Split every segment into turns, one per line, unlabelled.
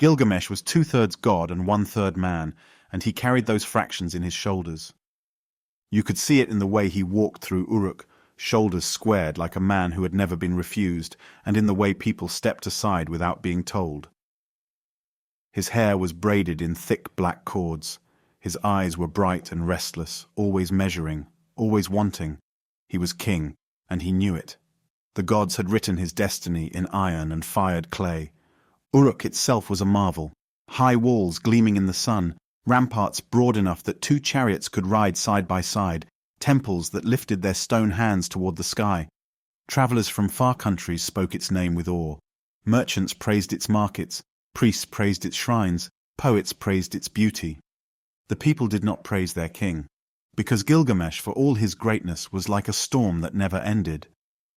Gilgamesh was 2/3 god and 1/3 man, and he carried those fractions in his shoulders. You could see it in the way he walked through Uruk, shoulders squared like a man who had never been refused, and in the way people stepped aside without being told. His hair was braided in thick black cords. His eyes were bright and restless, always measuring, always wanting. He was king, and he knew it. The gods had written his destiny in iron and fired clay. Uruk itself was a marvel. High walls gleaming in the sun, ramparts broad enough that 2 chariots could ride side by side, temples that lifted their stone hands toward the sky. Travelers from far countries spoke its name with awe. Merchants praised its markets, priests praised its shrines, poets praised its beauty. The people did not praise their king, because Gilgamesh, for all his greatness, was like a storm that never ended.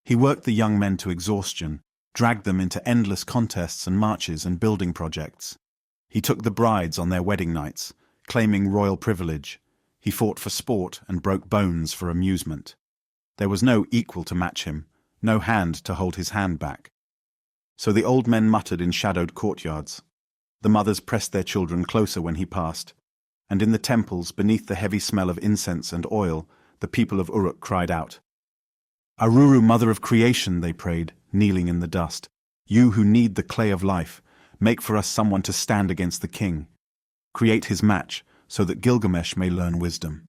He worked the young men to exhaustion, dragged them into endless contests and marches and building projects. He took the brides on their wedding nights, claiming royal privilege. He fought for sport and broke bones for amusement. There was no equal to match him, no hand to hold his hand back. So the old men muttered in shadowed courtyards. The mothers pressed their children closer when he passed, and in the temples, beneath the heavy smell of incense and oil, the people of Uruk cried out. "Aruru, mother of creation," they prayed, kneeling in the dust. "You who knead the clay of life, make for us someone to stand against the king. Create his match, so that Gilgamesh may learn wisdom."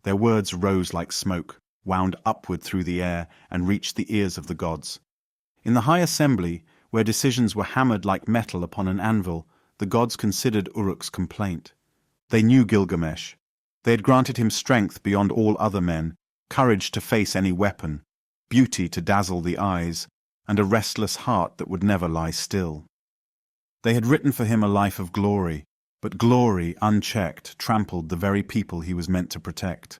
Their words rose like smoke, wound upward through the air, and reached the ears of the gods. In the high assembly, where decisions were hammered like metal upon an anvil, the gods considered Uruk's complaint. They knew Gilgamesh. They had granted him strength beyond all other men, courage to face any weapon, beauty to dazzle the eyes, and a restless heart that would never lie still. They had written for him a life of glory, but glory, unchecked, trampled the very people he was meant to protect.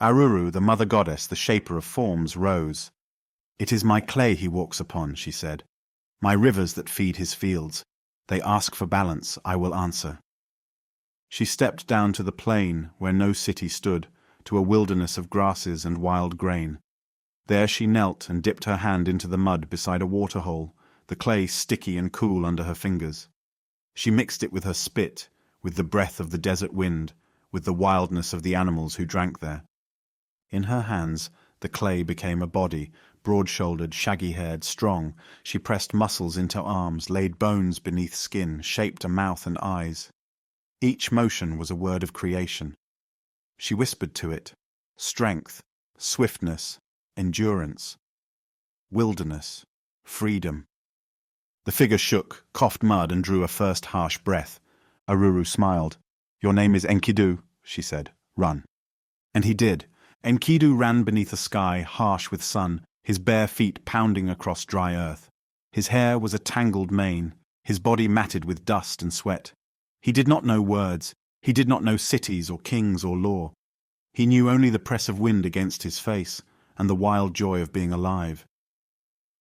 Aruru, the mother goddess, the shaper of forms, rose. "It is my clay he walks upon," she said. "My rivers that feed his fields. They ask for balance, I will answer." She stepped down to the plain where no city stood, to a wilderness of grasses and wild grain. There she knelt and dipped her hand into the mud beside a waterhole, the clay sticky and cool under her fingers. She mixed it with her spit, with the breath of the desert wind, with the wildness of the animals who drank there. In her hands, the clay became a body, broad-shouldered, shaggy-haired, strong. She pressed muscles into arms, laid bones beneath skin, shaped a mouth and eyes. Each motion was a word of creation. She whispered to it, strength, swiftness, endurance, wilderness, freedom. The figure shook, coughed mud, and drew a first harsh breath. Aruru smiled. "Your name is Enkidu," she said. "Run." And he did. Enkidu ran beneath a sky harsh with sun, his bare feet pounding across dry earth. His hair was a tangled mane, his body matted with dust and sweat. He did not know words. He did not know cities or kings or law. He knew only the press of wind against his face and the wild joy of being alive.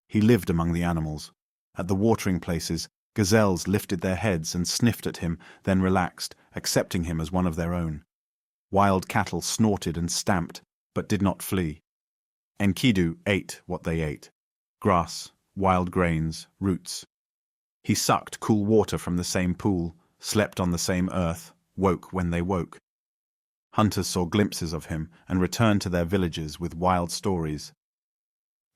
He lived among the animals. At the watering places, gazelles lifted their heads and sniffed at him, then relaxed, accepting him as one of their own. Wild cattle snorted and stamped, but did not flee. Enkidu ate what they ate: grass, wild grains, roots. He sucked cool water from the same pool, slept on the same earth, woke when they woke. Hunters saw glimpses of him and returned to their villages with wild stories.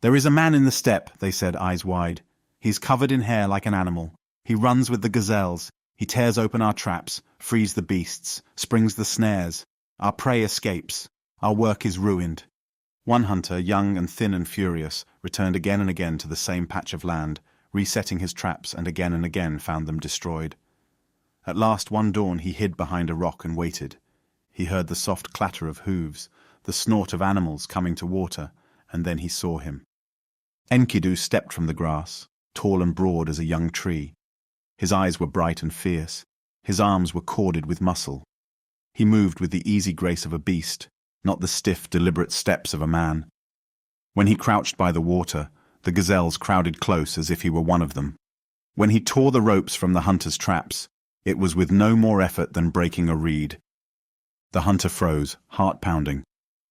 "There is a man in the steppe," they said, eyes wide. "He's covered in hair like an animal. He runs with the gazelles. He tears open our traps, frees the beasts, springs the snares. Our prey escapes. Our work is ruined." One hunter, young and thin and furious, returned again and again to the same patch of land, resetting his traps, and again found them destroyed. At last, one dawn, he hid behind a rock and waited. He heard the soft clatter of hooves, the snort of animals coming to water, and then he saw him. Enkidu stepped from the grass, tall and broad as a young tree. His eyes were bright and fierce. His arms were corded with muscle. He moved with the easy grace of a beast, not the stiff, deliberate steps of a man. When he crouched by the water, the gazelles crowded close as if he were one of them. When he tore the ropes from the hunter's traps, it was with no more effort than breaking a reed. The hunter froze, heart pounding.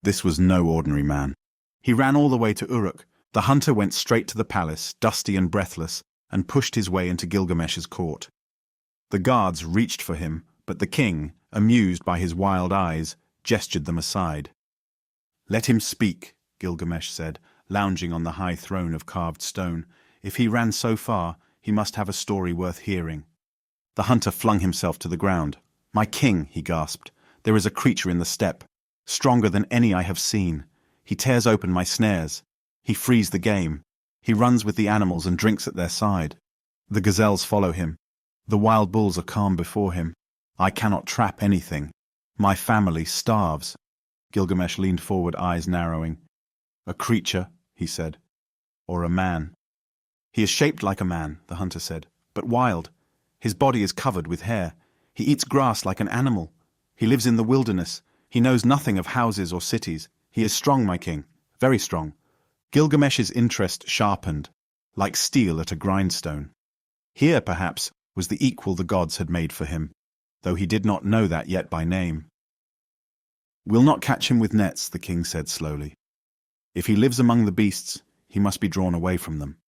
This was no ordinary man. He ran all the way to Uruk. The hunter went straight to the palace, dusty and breathless, and pushed his way into Gilgamesh's court. The guards reached for him, but the king, amused by his wild eyes, gestured them aside. "Let him speak," Gilgamesh said, lounging on the high throne of carved stone. "If he ran so far, he must have a story worth hearing." The hunter flung himself to the ground. "My king," he gasped, "there is a creature in the steppe, stronger than any I have seen. He tears open my snares. He frees the game. He runs with the animals and drinks at their side. The gazelles follow him. The wild bulls are calm before him. I cannot trap anything. My family starves." Gilgamesh leaned forward, eyes narrowing. "A creature," he said. "Or a man?" "He is shaped like a man," the hunter said, "but wild. His body is covered with hair. He eats grass like an animal. He lives in the wilderness. He knows nothing of houses or cities. He is strong, my king, very strong." Gilgamesh's interest sharpened, like steel at a grindstone. Here, perhaps, was the equal the gods had made for him, though he did not know that yet by name. "We'll not catch him with nets," the king said slowly. "If he lives among the beasts, he must be drawn away from them."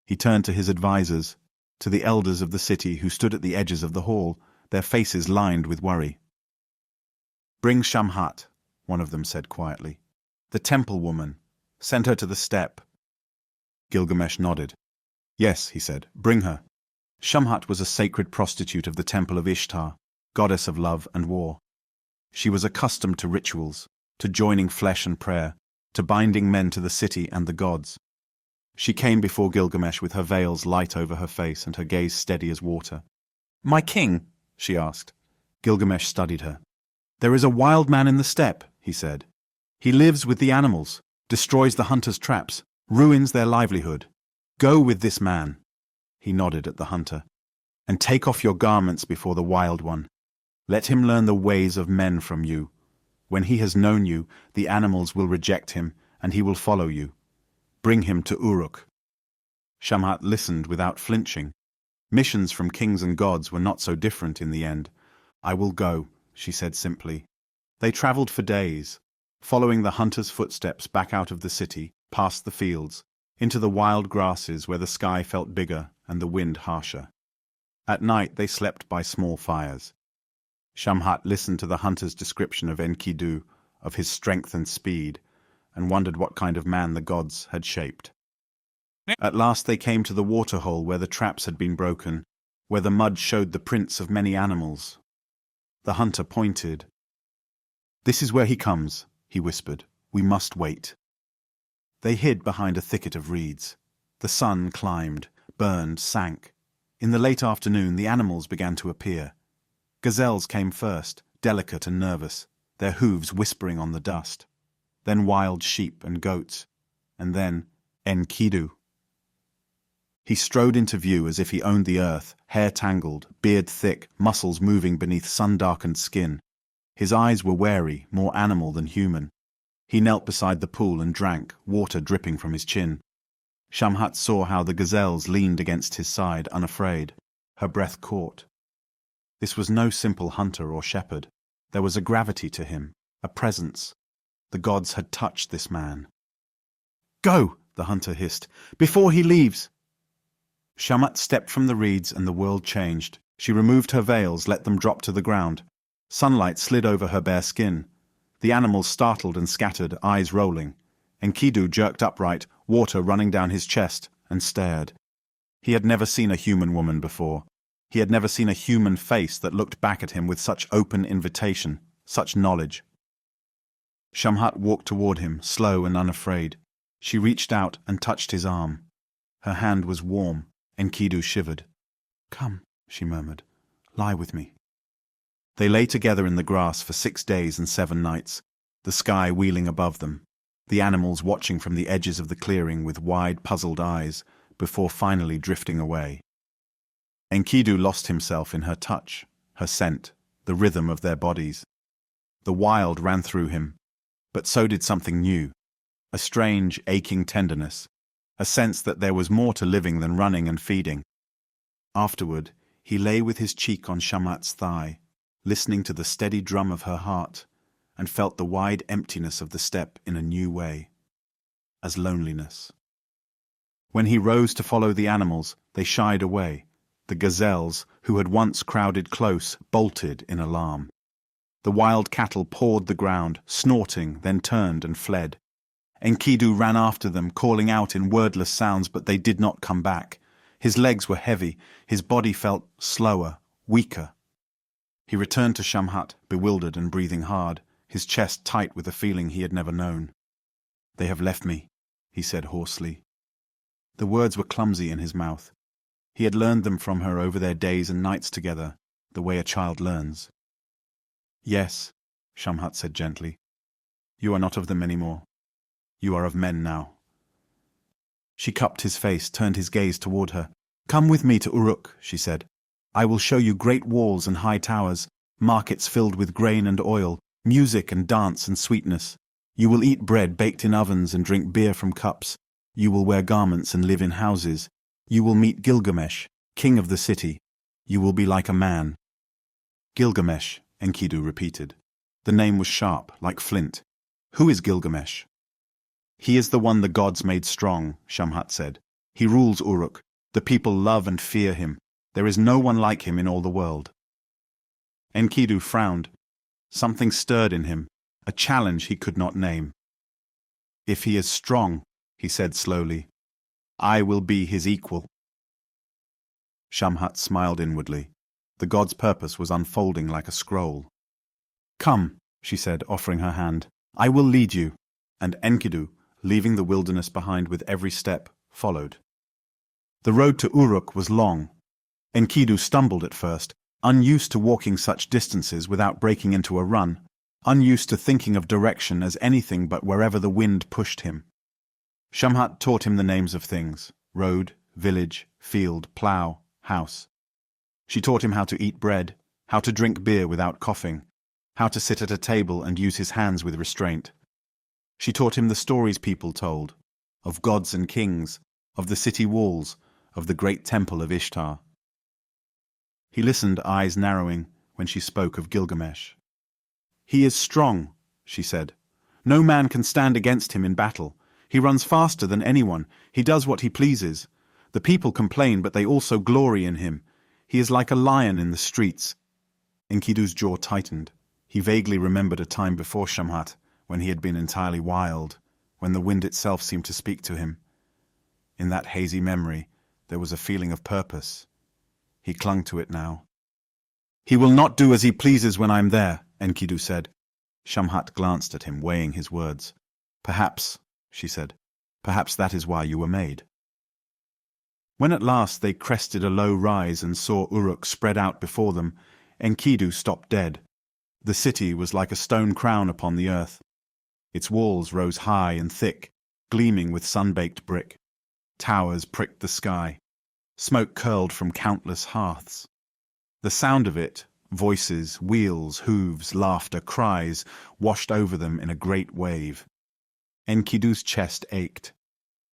He turned to his advisers, to the elders of the city who stood at the edges of the hall, their faces lined with worry. "Bring Shamhat," one of them said quietly. "The temple woman. Send her to the steppe." Gilgamesh nodded. "Yes," he said, "bring her." Shamhat was a sacred prostitute of the temple of Ishtar, goddess of love and war. She was accustomed to rituals, to joining flesh and prayer, to binding men to the city and the gods. She came before Gilgamesh with her veils light over her face and her gaze steady as water. "My king?" she asked. Gilgamesh studied her. "There is a wild man in the steppe," he said. "He lives with the animals, destroys the hunters' traps, ruins their livelihood. Go with this man." He nodded at the hunter. "And take off your garments before the wild one. Let him learn the ways of men from you. When he has known you, the animals will reject him, and he will follow you. Bring him to Uruk." Shamhat listened without flinching. Missions from kings and gods were not so different in the end. "I will go," she said simply. They traveled for days, following the hunter's footsteps back out of the city, past the fields, into the wild grasses where the sky felt bigger and the wind harsher. At night they slept by small fires. Shamhat listened to the hunter's description of Enkidu, of his strength and speed, and wondered what kind of man the gods had shaped. At last they came to the waterhole where the traps had been broken, where the mud showed the prints of many animals. The hunter pointed. "This is where he comes," he whispered. "We must wait." They hid behind a thicket of reeds. The sun climbed, burned, sank. In the late afternoon the animals began to appear. Gazelles came first, delicate and nervous, their hooves whispering on the dust. Then wild sheep and goats, and then Enkidu. He strode into view as if he owned the earth, hair tangled, beard thick, muscles moving beneath sun-darkened skin. His eyes were wary, more animal than human. He knelt beside the pool and drank, water dripping from his chin. Shamhat saw how the gazelles leaned against his side, unafraid. Her breath caught. This was no simple hunter or shepherd. There was a gravity to him, a presence. The gods had touched this man. "Go!" the hunter hissed. "Before he leaves!" Shamhat stepped from the reeds and the world changed. She removed her veils, let them drop to the ground. Sunlight slid over her bare skin. The animals startled and scattered, eyes rolling. Enkidu jerked upright, water running down his chest, and stared. He had never seen a human woman before. He had never seen a human face that looked back at him with such open invitation, such knowledge. Shamhat walked toward him, slow and unafraid. She reached out and touched his arm. Her hand was warm. Enkidu shivered. "Come," she murmured. "Lie with me." They lay together in the grass for 6 days and 7 nights, the sky wheeling above them, the animals watching from the edges of the clearing with wide, puzzled eyes, before finally drifting away. Enkidu lost himself in her touch, her scent, the rhythm of their bodies. The wild ran through him, but so did something new, a strange, aching tenderness, a sense that there was more to living than running and feeding. Afterward, he lay with his cheek on Shamhat's thigh, listening to the steady drum of her heart, and felt the wide emptiness of the steppe in a new way, as loneliness. When he rose to follow the animals, they shied away. The gazelles, who had once crowded close, bolted in alarm. The wild cattle pawed the ground, snorting, then turned and fled. Enkidu ran after them, calling out in wordless sounds, but they did not come back. His legs were heavy, his body felt slower, weaker. He returned to Shamhat, bewildered and breathing hard, his chest tight with a feeling he had never known. "They have left me," he said hoarsely. The words were clumsy in his mouth. He had learned them from her over their days and nights together, the way a child learns. "Yes," Shamhat said gently. "You are not of them anymore. You are of men now." She cupped his face, turned his gaze toward her. "Come with me to Uruk," she said. "I will show you great walls and high towers, markets filled with grain and oil, music and dance and sweetness. You will eat bread baked in ovens and drink beer from cups. You will wear garments and live in houses. You will meet Gilgamesh, king of the city. You will be like a man." "Gilgamesh," Enkidu repeated. The name was sharp, like flint. "Who is Gilgamesh?" "He is the one the gods made strong," Shamhat said. "He rules Uruk. The people love and fear him. There is no one like him in all the world." Enkidu frowned. Something stirred in him, a challenge he could not name. "If he is strong," he said slowly, "I will be his equal." Shamhat smiled inwardly. The god's purpose was unfolding like a scroll. "Come," she said, offering her hand. "I will lead you." And Enkidu, leaving the wilderness behind with every step, followed. The road to Uruk was long. Enkidu stumbled at first, unused to walking such distances without breaking into a run, unused to thinking of direction as anything but wherever the wind pushed him. Shamhat taught him the names of things: road, village, field, plough, house. She taught him how to eat bread, how to drink beer without coughing, how to sit at a table and use his hands with restraint. She taught him the stories people told, of gods and kings, of the city walls, of the great temple of Ishtar. He listened, eyes narrowing, when she spoke of Gilgamesh. "He is strong," she said. "No man can stand against him in battle. He runs faster than anyone. He does what he pleases. The people complain, but they also glory in him. He is like a lion in the streets." Enkidu's jaw tightened. He vaguely remembered a time before Shamhat, when he had been entirely wild, when the wind itself seemed to speak to him. In that hazy memory, there was a feeling of purpose. He clung to it now. "He will not do as he pleases when I am there," Enkidu said. Shamhat glanced at him, weighing his words. "Perhaps," she said, "perhaps that is why you were made." When at last they crested a low rise and saw Uruk spread out before them, Enkidu stopped dead. The city was like a stone crown upon the earth. Its walls rose high and thick, gleaming with sun-baked brick. Towers pricked the sky. Smoke curled from countless hearths. The sound of it, voices, wheels, hooves, laughter, cries, washed over them in a great wave. Enkidu's chest ached.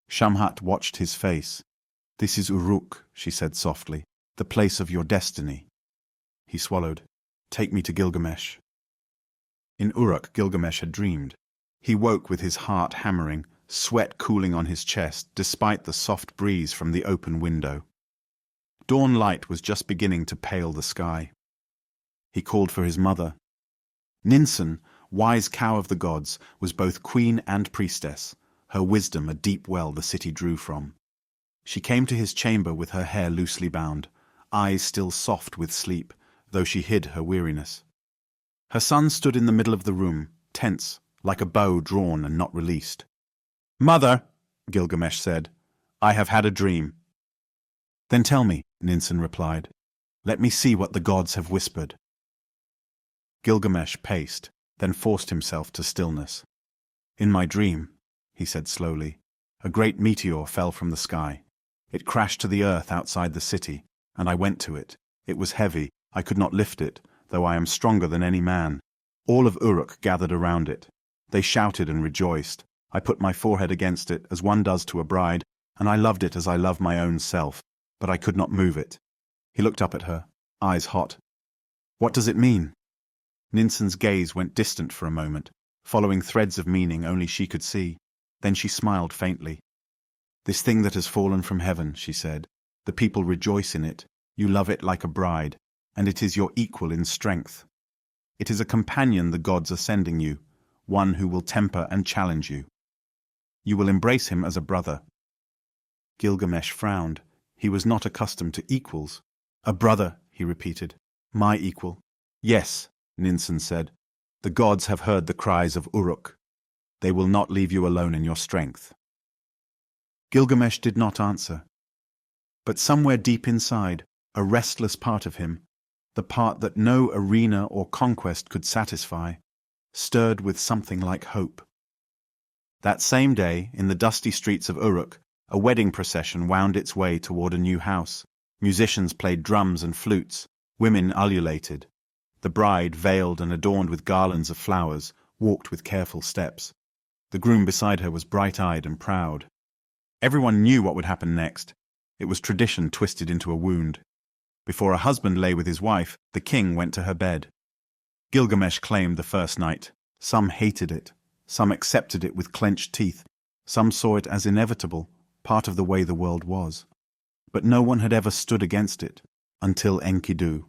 Shamhat watched his face. "This is Uruk," she said softly, "the place of your destiny." He swallowed. "Take me to Gilgamesh." In Uruk, Gilgamesh had dreamed. He woke with his heart hammering, sweat cooling on his chest, despite the soft breeze from the open window. Dawn light was just beginning to pale the sky. He called for his mother. Ninsun, wise cow of the gods, was both queen and priestess, her wisdom a deep well the city drew from. She came to his chamber with her hair loosely bound, eyes still soft with sleep, though she hid her weariness. Her son stood in the middle of the room, tense, like a bow drawn and not released. "Mother," Gilgamesh said, "I have had a dream." "Then tell me," Ninsun replied. "Let me see what the gods have whispered." Gilgamesh paced, then forced himself to stillness. "In my dream," he said slowly, "a great meteor fell from the sky. It crashed to the earth outside the city, and I went to it. It was heavy, I could not lift it, though I am stronger than any man. All of Uruk gathered around it. They shouted and rejoiced. I put my forehead against it, as one does to a bride, and I loved it as I love my own self, but I could not move it." He looked up at her, eyes hot. "What does it mean?" Ninsun's gaze went distant for a moment, following threads of meaning only she could see. Then she smiled faintly. "This thing that has fallen from heaven," she said. "The people rejoice in it. You love it like a bride, and it is your equal in strength. It is a companion the gods are sending you, one who will temper and challenge you. You will embrace him as a brother." Gilgamesh frowned. He was not accustomed to equals. "A brother," he repeated. "My equal." "Yes," Ninsen said. "The gods have heard the cries of Uruk. They will not leave you alone in your strength." Gilgamesh did not answer. But somewhere deep inside, a restless part of him, the part that no arena or conquest could satisfy, stirred with something like hope. That same day, in the dusty streets of Uruk, a wedding procession wound its way toward a new house. Musicians played drums and flutes. Women ululated. The bride, veiled and adorned with garlands of flowers, walked with careful steps. The groom beside her was bright-eyed and proud. Everyone knew what would happen next. It was tradition twisted into a wound. Before a husband lay with his wife, the king went to her bed. Gilgamesh claimed the first night. Some hated it. Some accepted it with clenched teeth. Some saw it as inevitable, part of the way the world was. But no one had ever stood against it, until Enkidu.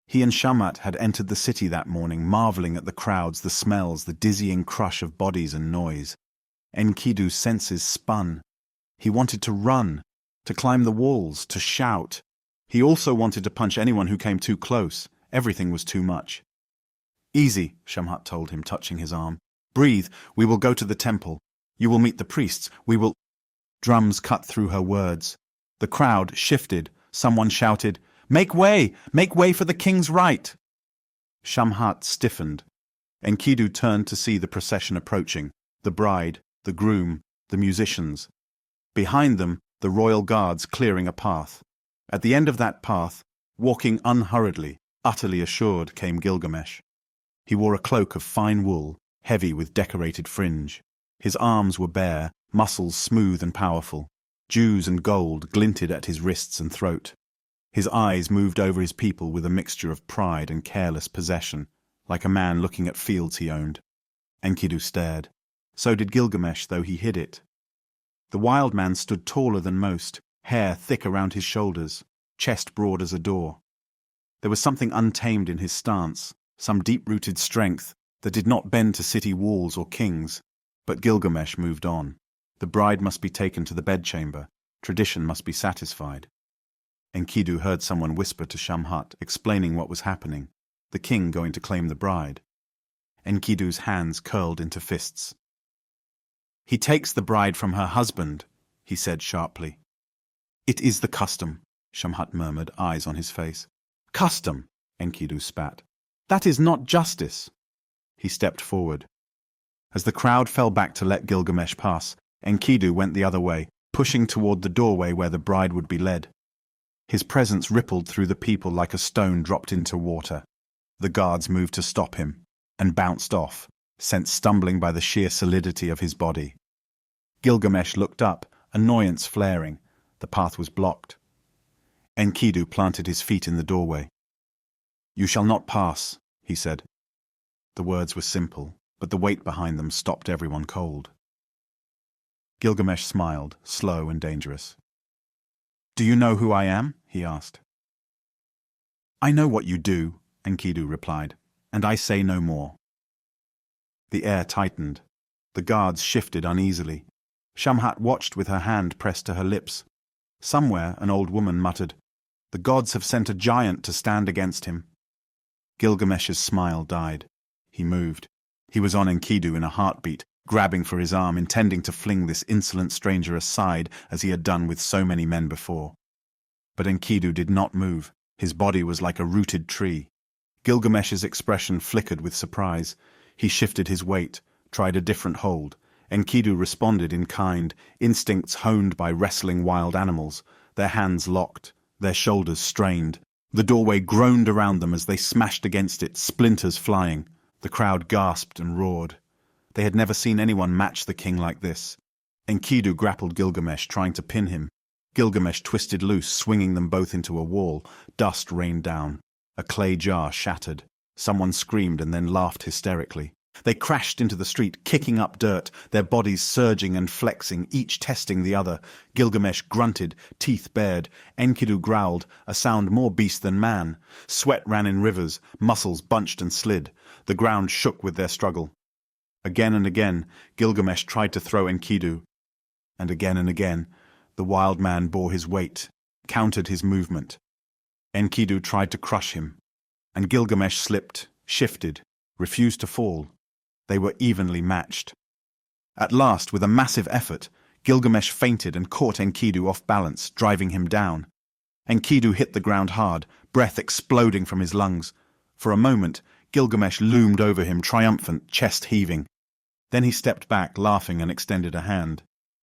He and Shamat had entered the city that morning, marveling at the crowds, the smells, the dizzying crush of bodies and noise. Enkidu's senses spun. He wanted to run, to climb the walls, to shout. He also wanted to punch anyone who came too close. Everything was too much. "Easy," Shamhat told him, touching his arm. "Breathe. We will go to the temple. You will meet the priests. We will—" Drums cut through her words. The crowd shifted. Someone shouted, "Make way! Make way for the king's right!" Shamhat stiffened. Enkidu turned to see the procession approaching, the bride, the groom, the musicians. Behind them, the royal guards clearing a path. At the end of that path, walking unhurriedly, utterly assured, came Gilgamesh. He wore a cloak of fine wool, heavy with decorated fringe. His arms were bare, muscles smooth and powerful. Dews and gold glinted at his wrists and throat. His eyes moved over his people with a mixture of pride and careless possession, like a man looking at fields he owned. Enkidu stared. So did Gilgamesh, though he hid it. The wild man stood taller than most, hair thick around his shoulders, chest broad as a door. There was something untamed in his stance, some deep-rooted strength that did not bend to city walls or kings. But Gilgamesh moved on. The bride must be taken to the bedchamber. Tradition must be satisfied. Enkidu heard someone whisper to Shamhat, explaining what was happening. The king going to claim the bride. Enkidu's hands curled into fists. "He takes the bride from her husband," he said sharply. "It is the custom," Shamhat murmured, eyes on his face. "Custom," Enkidu spat. "That is not justice." He stepped forward. As the crowd fell back to let Gilgamesh pass, Enkidu went the other way, pushing toward the doorway where the bride would be led. His presence rippled through the people like a stone dropped into water. The guards moved to stop him, and bounced off, sent stumbling by the sheer solidity of his body. Gilgamesh looked up, annoyance flaring. The path was blocked. Enkidu planted his feet in the doorway. "You shall not pass," he said. The words were simple, but the weight behind them stopped everyone cold. Gilgamesh smiled, slow and dangerous. "Do you know who I am?" he asked. "I know what you do," Enkidu replied, "and I say no more." The air tightened. The guards shifted uneasily. Shamhat watched with her hand pressed to her lips. Somewhere an old woman muttered, "The gods have sent a giant to stand against him." Gilgamesh's smile died. He moved. He was on Enkidu in a heartbeat, grabbing for his arm, intending to fling this insolent stranger aside as he had done with so many men before. But Enkidu did not move. His body was like a rooted tree. Gilgamesh's expression flickered with surprise. He shifted his weight, tried a different hold. Enkidu responded in kind, instincts honed by wrestling wild animals, their hands locked, their shoulders strained. The doorway groaned around them as they smashed against it, splinters flying. The crowd gasped and roared. They had never seen anyone match the king like this. Enkidu grappled Gilgamesh, trying to pin him. Gilgamesh twisted loose, swinging them both into a wall. Dust rained down. A clay jar shattered. Someone screamed and then laughed hysterically. They crashed into the street, kicking up dirt, their bodies surging and flexing, each testing the other. Gilgamesh grunted, teeth bared. Enkidu growled, a sound more beast than man. Sweat ran in rivers, muscles bunched and slid. The ground shook with their struggle. Again and again, Gilgamesh tried to throw Enkidu. And again, the wild man bore his weight, countered his movement. Enkidu tried to crush him. And Gilgamesh slipped, shifted, refused to fall. They were evenly matched. At last, with a massive effort, Gilgamesh feinted and caught Enkidu off balance, driving him down. Enkidu hit the ground hard, breath exploding from his lungs. For a moment, Gilgamesh loomed over him, triumphant, chest heaving. Then he stepped back, laughing, and extended a hand.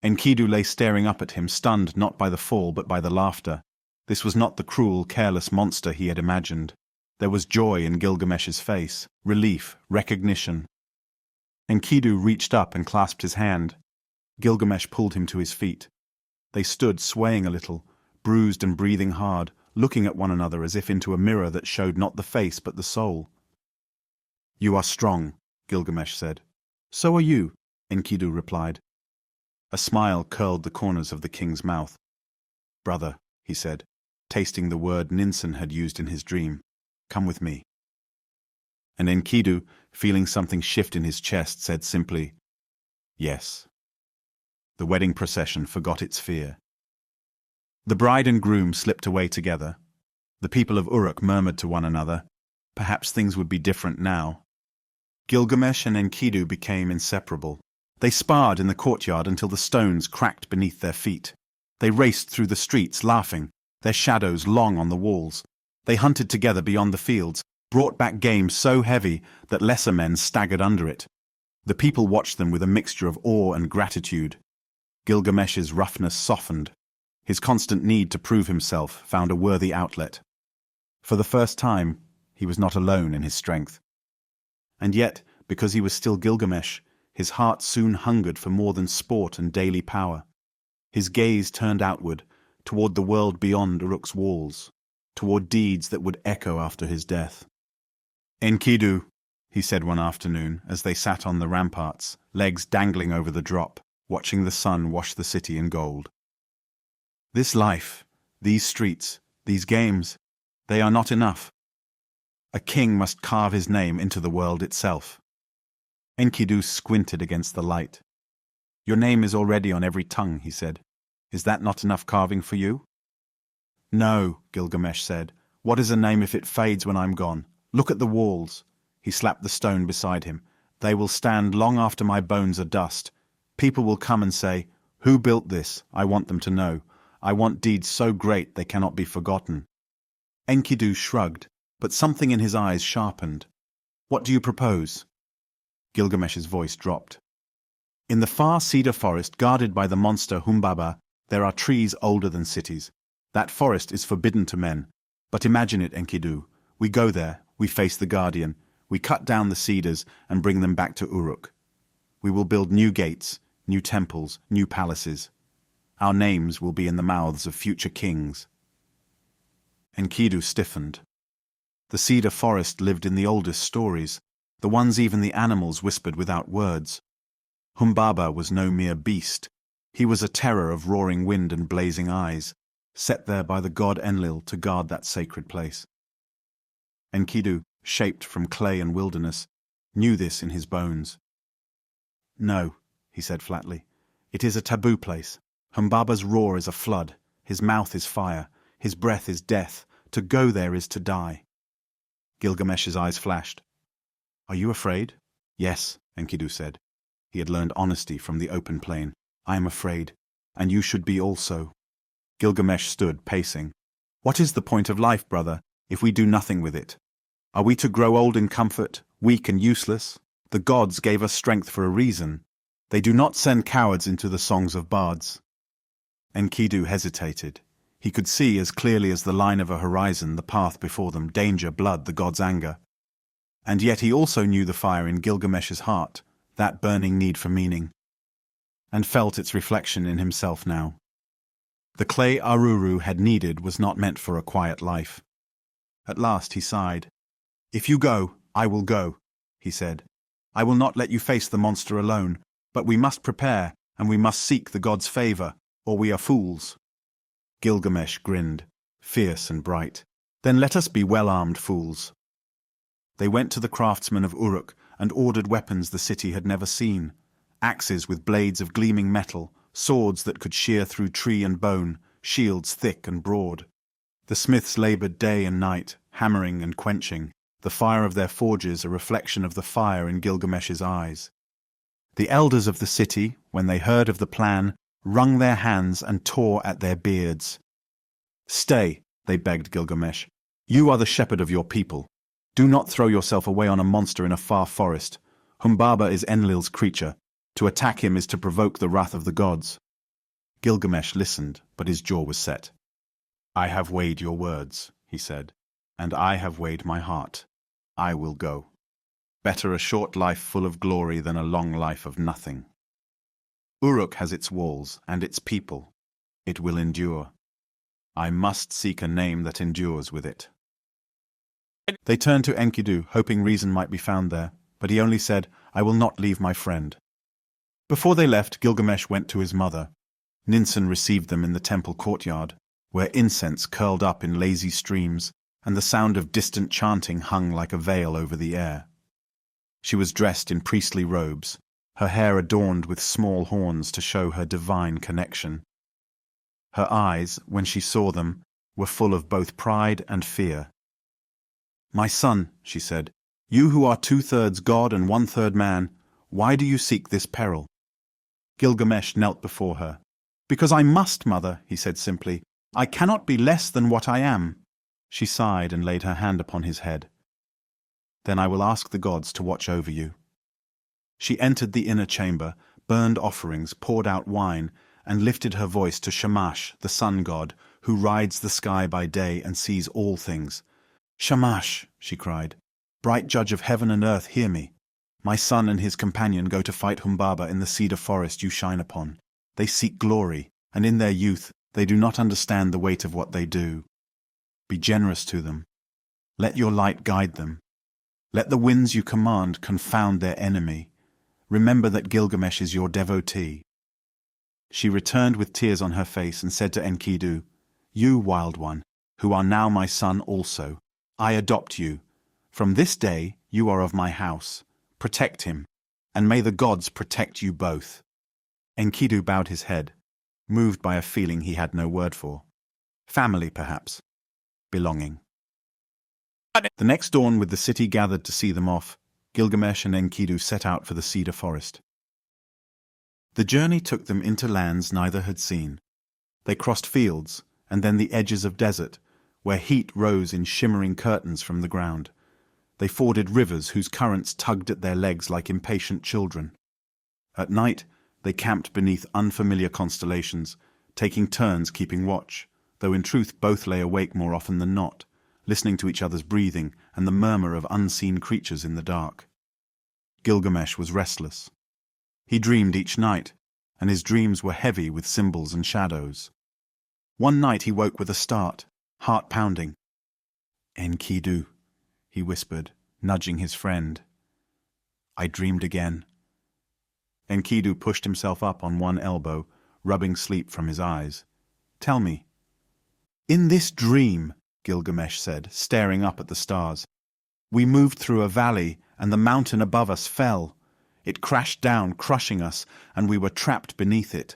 Enkidu lay staring up at him, stunned not by the fall but by the laughter. This was not the cruel, careless monster he had imagined. There was joy in Gilgamesh's face, relief, recognition. Enkidu reached up and clasped his hand. Gilgamesh pulled him to his feet. They stood swaying a little, bruised and breathing hard, looking at one another as if into a mirror that showed not the face but the soul. "You are strong," Gilgamesh said. "So are you," Enkidu replied. A smile curled the corners of the king's mouth. "Brother," he said, tasting the word Ninsen had used in his dream, "come with me." And Enkidu, feeling something shift in his chest, said simply, "Yes." The wedding procession forgot its fear. The bride and groom slipped away together. The people of Uruk murmured to one another, perhaps things would be different now. Gilgamesh and Enkidu became inseparable. They sparred in the courtyard until the stones cracked beneath their feet. They raced through the streets, laughing, their shadows long on the walls. They hunted together beyond the fields, brought back game so heavy that lesser men staggered under it. The people watched them with a mixture of awe and gratitude. Gilgamesh's roughness softened. His constant need to prove himself found a worthy outlet. For the first time, he was not alone in his strength. And yet, because he was still Gilgamesh, his heart soon hungered for more than sport and daily power. His gaze turned outward, toward the world beyond Uruk's walls, toward deeds that would echo after his death. "Enkidu," he said one afternoon as they sat on the ramparts, legs dangling over the drop, watching the sun wash the city in gold. "This life, these streets, these games, they are not enough. A king must carve his name into the world itself." Enkidu squinted against the light. "Your name is already on every tongue," he said. "Is that not enough carving for you?" "No," Gilgamesh said. "What is a name if it fades when I'm gone? Look at the walls." He slapped the stone beside him. "They will stand long after my bones are dust. People will come and say, 'Who built this?' I want them to know. I want deeds so great they cannot be forgotten." Enkidu shrugged, but something in his eyes sharpened. "What do you propose?" Gilgamesh's voice dropped. "In the far cedar forest guarded by the monster Humbaba, there are trees older than cities. That forest is forbidden to men. But imagine it, Enkidu. We go there, we face the guardian, we cut down the cedars and bring them back to Uruk. We will build new gates, new temples, new palaces. Our names will be in the mouths of future kings." Enkidu stiffened. The cedar forest lived in the oldest stories, the ones even the animals whispered without words. Humbaba was no mere beast. He was a terror of roaring wind and blazing eyes, set there by the god Enlil to guard that sacred place. Enkidu, shaped from clay and wilderness, knew this in his bones. "No," he said flatly. "It is a taboo place. Humbaba's roar is a flood. His mouth is fire. His breath is death. To go there is to die." Gilgamesh's eyes flashed. "Are you afraid?" "Yes," Enkidu said. He had learned honesty from the open plain. "I am afraid, and you should be also." Gilgamesh stood, pacing. "What is the point of life, brother, if we do nothing with it? Are we to grow old in comfort, weak and useless? The gods gave us strength for a reason. They do not send cowards into the songs of bards." Enkidu hesitated. He could see as clearly as the line of a horizon the path before them, danger, blood, the god's anger. And yet he also knew the fire in Gilgamesh's heart, that burning need for meaning, and felt its reflection in himself now. The clay Aruru had needed was not meant for a quiet life. At last he sighed. "If you go, I will go," he said. I will not let you face the monster alone, but we must prepare, and we must seek the gods' favor, or we are fools." Gilgamesh grinned, fierce and bright. "Then let us be well-armed fools." They went to the craftsmen of Uruk and ordered weapons the city had never seen: axes with blades of gleaming metal, swords that could shear through tree and bone, shields thick and broad. The smiths labored day and night, hammering and quenching, the fire of their forges a reflection of the fire in Gilgamesh's eyes. The elders of the city, when they heard of the plan, wrung their hands and tore at their beards. "Stay," they begged Gilgamesh. "You are the shepherd of your people. Do not throw yourself away on a monster in a far forest. Humbaba is Enlil's creature. To attack him is to provoke the wrath of the gods." Gilgamesh listened, but his jaw was set. "I have weighed your words," he said, "and I have weighed my heart. I will go. Better a short life full of glory than a long life of nothing. Uruk has its walls and its people. It will endure. I must seek a name that endures with it." They turned to Enkidu, hoping reason might be found there, but he only said, "I will not leave my friend." Before they left, Gilgamesh went to his mother. Ninsun received them in the temple courtyard, where incense curled up in lazy streams, and the sound of distant chanting hung like a veil over the air. She was dressed in priestly robes, her hair adorned with small horns to show her divine connection. Her eyes, when she saw them, were full of both pride and fear. "My son," she said, "you who are 2/3 god and 1/3 man, why do you seek this peril?" Gilgamesh knelt before her. "Because I must, mother," he said simply. "I cannot be less than what I am." She sighed and laid her hand upon his head. "Then I will ask the gods to watch over you." She entered the inner chamber, burned offerings, poured out wine, and lifted her voice to Shamash, the sun god, who rides the sky by day and sees all things. "Shamash," she cried, "bright judge of heaven and earth, hear me. My son and his companion go to fight Humbaba in the cedar forest you shine upon. They seek glory, and in their youth they do not understand the weight of what they do. Be generous to them. Let your light guide them. Let the winds you command confound their enemy. Remember that Gilgamesh is your devotee." She returned with tears on her face and said to Enkidu, "You, Wild One, who are now my son also, I adopt you. From this day you are of my house. Protect him, and may the gods protect you both." Enkidu bowed his head, moved by a feeling he had no word for. Family, perhaps. Belonging. The next dawn, with the city gathered to see them off, Gilgamesh and Enkidu set out for the cedar forest. The journey took them into lands neither had seen. They crossed fields, and then the edges of desert, where heat rose in shimmering curtains from the ground. They forded rivers whose currents tugged at their legs like impatient children. At night, they camped beneath unfamiliar constellations, taking turns keeping watch, though in truth both lay awake more often than not, listening to each other's breathing and the murmur of unseen creatures in the dark. Gilgamesh was restless. He dreamed each night, and his dreams were heavy with symbols and shadows. One night he woke with a start, heart pounding. "Enkidu," he whispered, nudging his friend. "I dreamed again." Enkidu pushed himself up on one elbow, rubbing sleep from his eyes. "Tell me." "In this dream," Gilgamesh said, staring up at the stars, "we moved through a valley, and the mountain above us fell. It crashed down, crushing us, and we were trapped beneath it.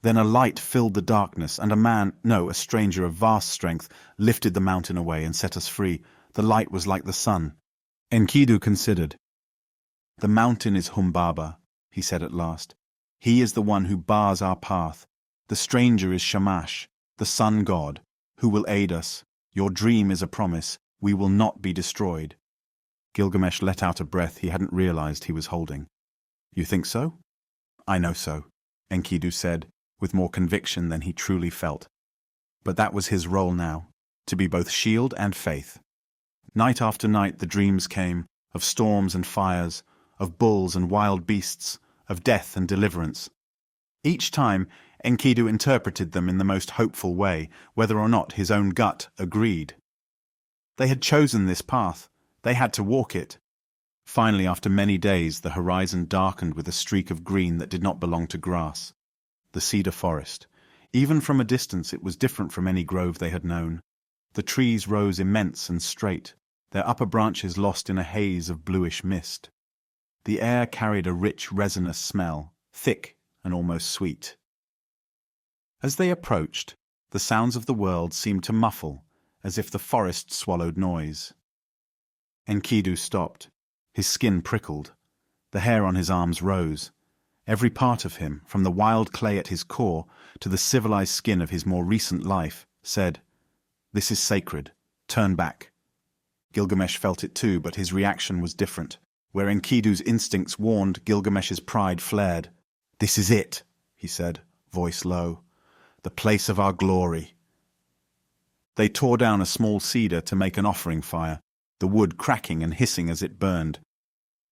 Then a light filled the darkness, and a stranger of vast strength, lifted the mountain away and set us free. The light was like the sun." Enkidu considered. "The mountain is Humbaba," he said at last. "He is the one who bars our path. The stranger is Shamash, the sun god, who will aid us. Your dream is a promise. We will not be destroyed." Gilgamesh let out a breath he hadn't realized he was holding. "You think so?" "I know so," Enkidu said, with more conviction than he truly felt. But that was his role now, to be both shield and faith. Night after night the dreams came, of storms and fires, of bulls and wild beasts, of death and deliverance. Each time, Enkidu interpreted them in the most hopeful way, whether or not his own gut agreed. They had chosen this path. They had to walk it. Finally, after many days, the horizon darkened with a streak of green that did not belong to grass. The cedar forest. Even from a distance, it was different from any grove they had known. The trees rose immense and straight, their upper branches lost in a haze of bluish mist. The air carried a rich, resinous smell, thick and almost sweet. As they approached, the sounds of the world seemed to muffle, as if the forest swallowed noise. Enkidu stopped. His skin prickled. The hair on his arms rose. Every part of him, from the wild clay at his core to the civilized skin of his more recent life, said, "This is sacred. Turn back." Gilgamesh felt it too, but his reaction was different. Where Enkidu's instincts warned, Gilgamesh's pride flared. "This is it," he said, voice low. "The place of our glory." They tore down a small cedar to make an offering fire, the wood cracking and hissing as it burned.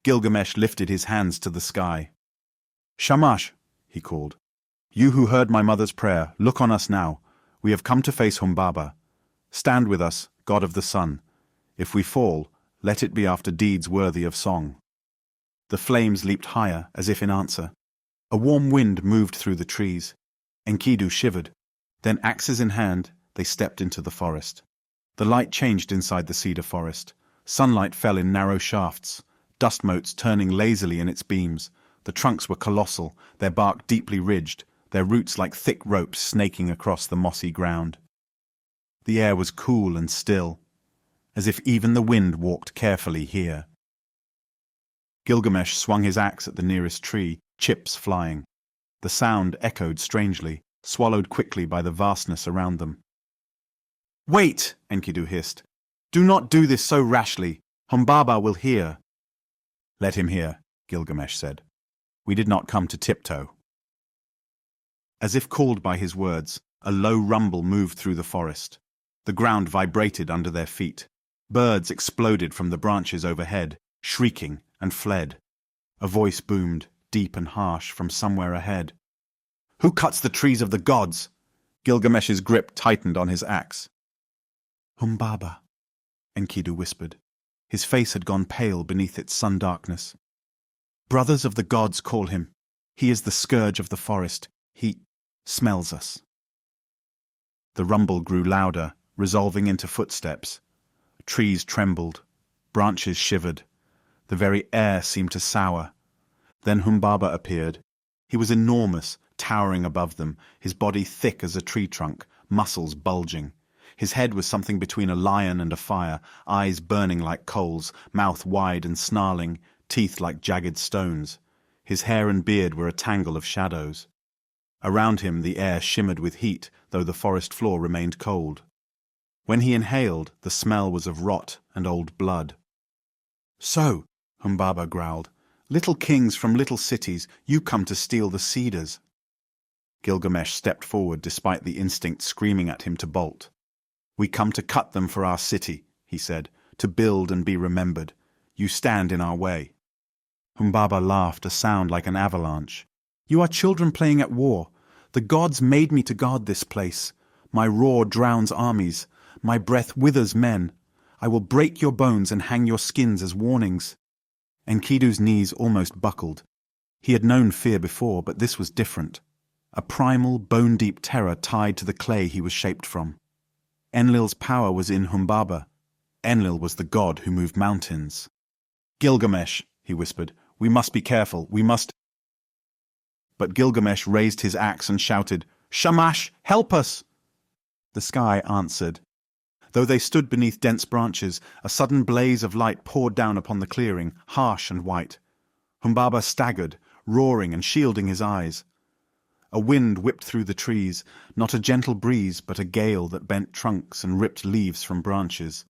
Gilgamesh lifted his hands to the sky. "Shamash," he called. "You who heard my mother's prayer, look on us now. We have come to face Humbaba. Stand with us, god of the sun. If we fall, let it be after deeds worthy of song." The flames leaped higher, as if in answer. A warm wind moved through the trees. Enkidu shivered. Then, axes in hand, they stepped into the forest. The light changed inside the cedar forest. Sunlight fell in narrow shafts, dust motes turning lazily in its beams. The trunks were colossal, their bark deeply ridged, their roots like thick ropes snaking across the mossy ground. The air was cool and still, as if even the wind walked carefully here. Gilgamesh swung his axe at the nearest tree, chips flying. The sound echoed strangely, swallowed quickly by the vastness around them. "Wait!" Enkidu hissed. "Do not do this so rashly. Humbaba will hear." "Let him hear," Gilgamesh said. "We did not come to tiptoe." As if called by his words, a low rumble moved through the forest. The ground vibrated under their feet. Birds exploded from the branches overhead, shrieking, and fled. A voice boomed, deep and harsh, from somewhere ahead. "Who cuts the trees of the gods?" Gilgamesh's grip tightened on his axe. "Humbaba," Enkidu whispered. His face had gone pale beneath its sun-darkness. "Brothers of the gods call him. He is the scourge of the forest. He smells us." The rumble grew louder, resolving into footsteps. Trees trembled. Branches shivered. The very air seemed to sour. Then Humbaba appeared. He was enormous, towering above them, his body thick as a tree trunk, muscles bulging. His head was something between a lion and a fire, eyes burning like coals, mouth wide and snarling, teeth like jagged stones. His hair and beard were a tangle of shadows. Around him the air shimmered with heat, though the forest floor remained cold. When he inhaled, the smell was of rot and old blood. "So," Humbaba growled, "little kings from little cities, you come to steal the cedars." Gilgamesh stepped forward despite the instinct screaming at him to bolt. "We come to cut them for our city," he said, "to build and be remembered. You stand in our way." Humbaba laughed, a sound like an avalanche. "You are children playing at war. The gods made me to guard this place. My roar drowns armies. My breath withers men. I will break your bones and hang your skins as warnings." Enkidu's knees almost buckled. He had known fear before, but this was different. A primal, bone-deep terror tied to the clay he was shaped from. Enlil's power was in Humbaba. Enlil was the god who moved mountains. "Gilgamesh," he whispered, "we must be careful, we must—" But Gilgamesh raised his axe and shouted, "Shamash, help us!" The sky answered. Though they stood beneath dense branches, a sudden blaze of light poured down upon the clearing, harsh and white. Humbaba staggered, roaring and shielding his eyes. A wind whipped through the trees, not a gentle breeze, but a gale that bent trunks and ripped leaves from branches.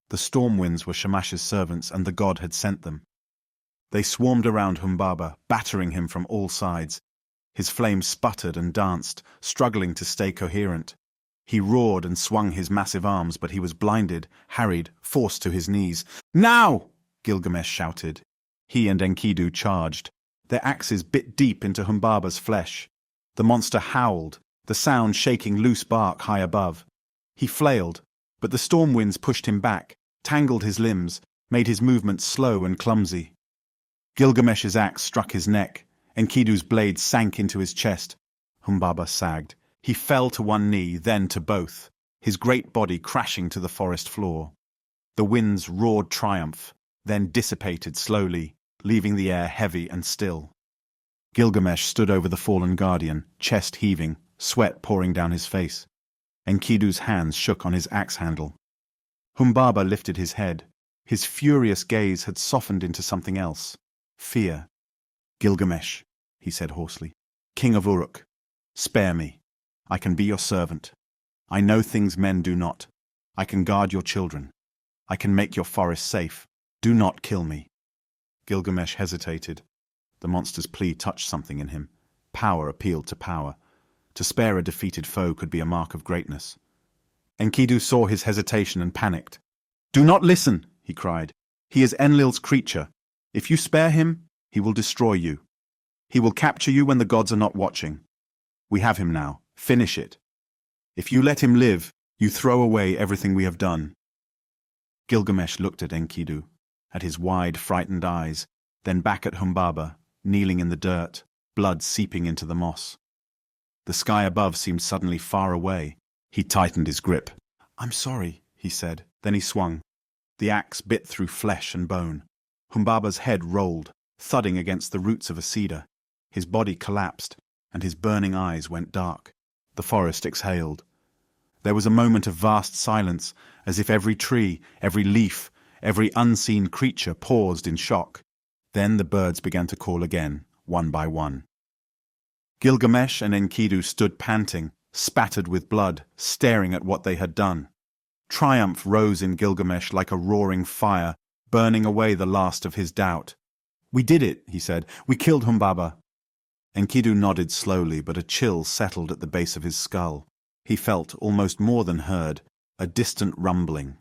The storm winds were Shamash's servants, and the god had sent them. They swarmed around Humbaba, battering him from all sides. His flame sputtered and danced, struggling to stay coherent. He roared and swung his massive arms, but he was blinded, harried, forced to his knees. "Now!" Gilgamesh shouted. He and Enkidu charged. Their axes bit deep into Humbaba's flesh. The monster howled, the sound shaking loose bark high above. He flailed, but the storm winds pushed him back, tangled his limbs, made his movements slow and clumsy. Gilgamesh's axe struck his neck. Enkidu's blade sank into his chest. Humbaba sagged. He fell to one knee, then to both, his great body crashing to the forest floor. The winds roared triumph, then dissipated slowly, leaving the air heavy and still. Gilgamesh stood over the fallen guardian, chest heaving, sweat pouring down his face. Enkidu's hands shook on his axe handle. Humbaba lifted his head. His furious gaze had softened into something else. Fear. "Gilgamesh," he said hoarsely, "King of Uruk, spare me. I can be your servant. I know things men do not. I can guard your children. I can make your forest safe. Do not kill me." Gilgamesh hesitated. The monster's plea touched something in him. Power appealed to power. To spare a defeated foe could be a mark of greatness. Enkidu saw his hesitation and panicked. "Do not listen," he cried. "He is Enlil's creature. If you spare him, he will destroy you. He will capture you when the gods are not watching. We have him now. Finish it. If you let him live, you throw away everything we have done." Gilgamesh looked at Enkidu, at his wide, frightened eyes, then back at Humbaba, kneeling in the dirt, blood seeping into the moss. The sky above seemed suddenly far away. He tightened his grip. "I'm sorry," he said. Then he swung. The axe bit through flesh and bone. Humbaba's head rolled, thudding against the roots of a cedar. His body collapsed, and his burning eyes went dark. The forest exhaled. There was a moment of vast silence, as if every tree, every leaf, every unseen creature paused in shock. Then the birds began to call again, one by one. Gilgamesh and Enkidu stood panting, spattered with blood, staring at what they had done. Triumph rose in Gilgamesh like a roaring fire, burning away the last of his doubt. "We did it," he said. "We killed Humbaba." Enkidu nodded slowly, but a chill settled at the base of his skull. He felt, almost more than heard, a distant rumbling.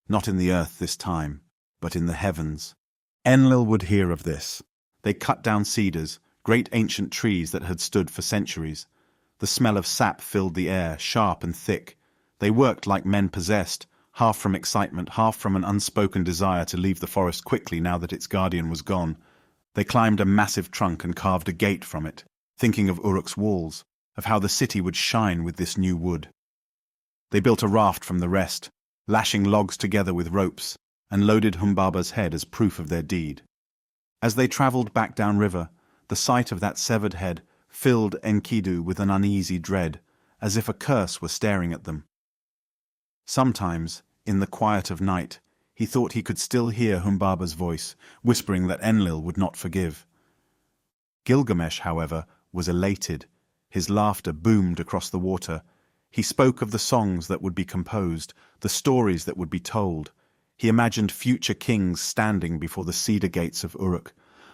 Not in the earth this time, but in the heavens. Enlil would hear of this. They cut down cedars, great ancient trees that had stood for centuries. The smell of sap filled the air, sharp and thick. They worked like men possessed, half from excitement, half from an unspoken desire to leave the forest quickly now that its guardian was gone. They climbed a massive trunk and carved a gate from it, thinking of Uruk's walls, of how the city would shine with this new wood. They built a raft from the rest, lashing logs together with ropes, and loaded Humbaba's head as proof of their deed. As they travelled back downriver, the sight of that severed head filled Enkidu with an uneasy dread, as if a curse were staring at them. Sometimes, in the quiet of night, he thought he could still hear Humbaba's voice, whispering that Enlil would not forgive. Gilgamesh, however, was elated. His laughter boomed across the water. He spoke of the songs that would be composed, the stories that would be told. He imagined future kings standing before the cedar gates of Uruk,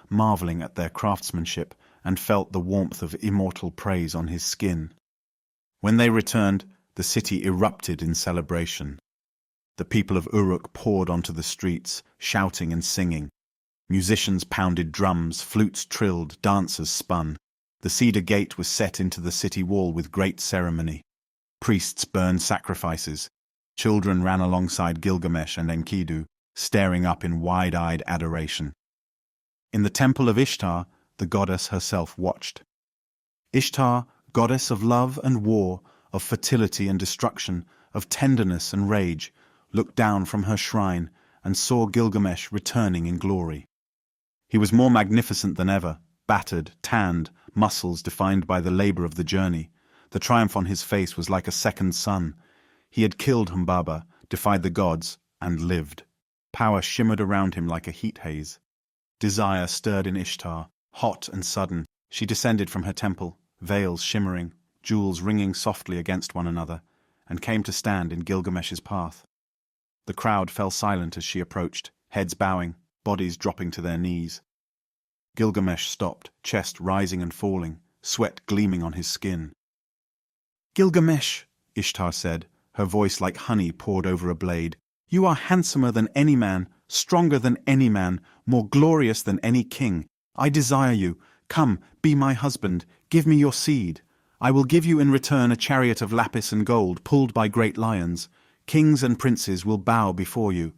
marveling at their craftsmanship, and felt the warmth of immortal praise on his skin. When they returned, the city erupted in celebration. The people of Uruk poured onto the streets, shouting and singing. Musicians pounded drums, flutes trilled, dancers spun. The cedar gate was set into the city wall with great ceremony. Priests burned sacrifices. Children ran alongside Gilgamesh and Enkidu, staring up in wide-eyed adoration. In the temple of Ishtar, the goddess herself watched. Ishtar, goddess of love and war, of fertility and destruction, of tenderness and rage, looked down from her shrine and saw Gilgamesh returning in glory. He was more magnificent than ever, battered, tanned, muscles defined by the labor of the journey. The triumph on his face was like a second sun. He had killed Humbaba, defied the gods, and lived. Power shimmered around him like a heat haze. Desire stirred in Ishtar, hot and sudden. She descended from her temple, veils shimmering, jewels ringing softly against one another, and came to stand in Gilgamesh's path. The crowd fell silent as she approached, heads bowing, bodies dropping to their knees. Gilgamesh stopped, chest rising and falling, sweat gleaming on his skin. "Gilgamesh," Ishtar said, her voice like honey poured over a blade, "you are handsomer than any man, stronger than any man, more glorious than any king. I desire you. Come, be my husband. Give me your seed. I will give you in return a chariot of lapis and gold pulled by great lions. Kings and princes will bow before you.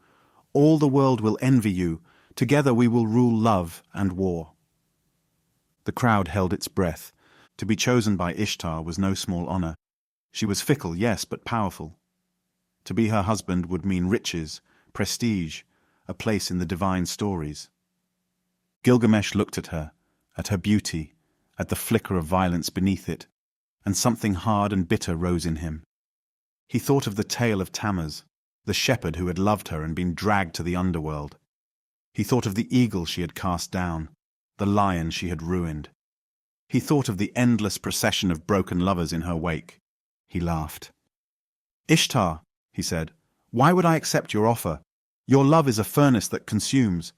All the world will envy you. Together we will rule love and war." The crowd held its breath. To be chosen by Ishtar was no small honor. She was fickle, yes, but powerful. To be her husband would mean riches, prestige, a place in the divine stories. Gilgamesh looked at her beauty, at the flicker of violence beneath it, and something hard and bitter rose in him. He thought of the tale of Tammuz, the shepherd who had loved her and been dragged to the underworld. He thought of the eagle she had cast down, the lion she had ruined. He thought of the endless procession of broken lovers in her wake. He laughed. "Ishtar," he said, "why would I accept your offer? Your love is a furnace that consumes.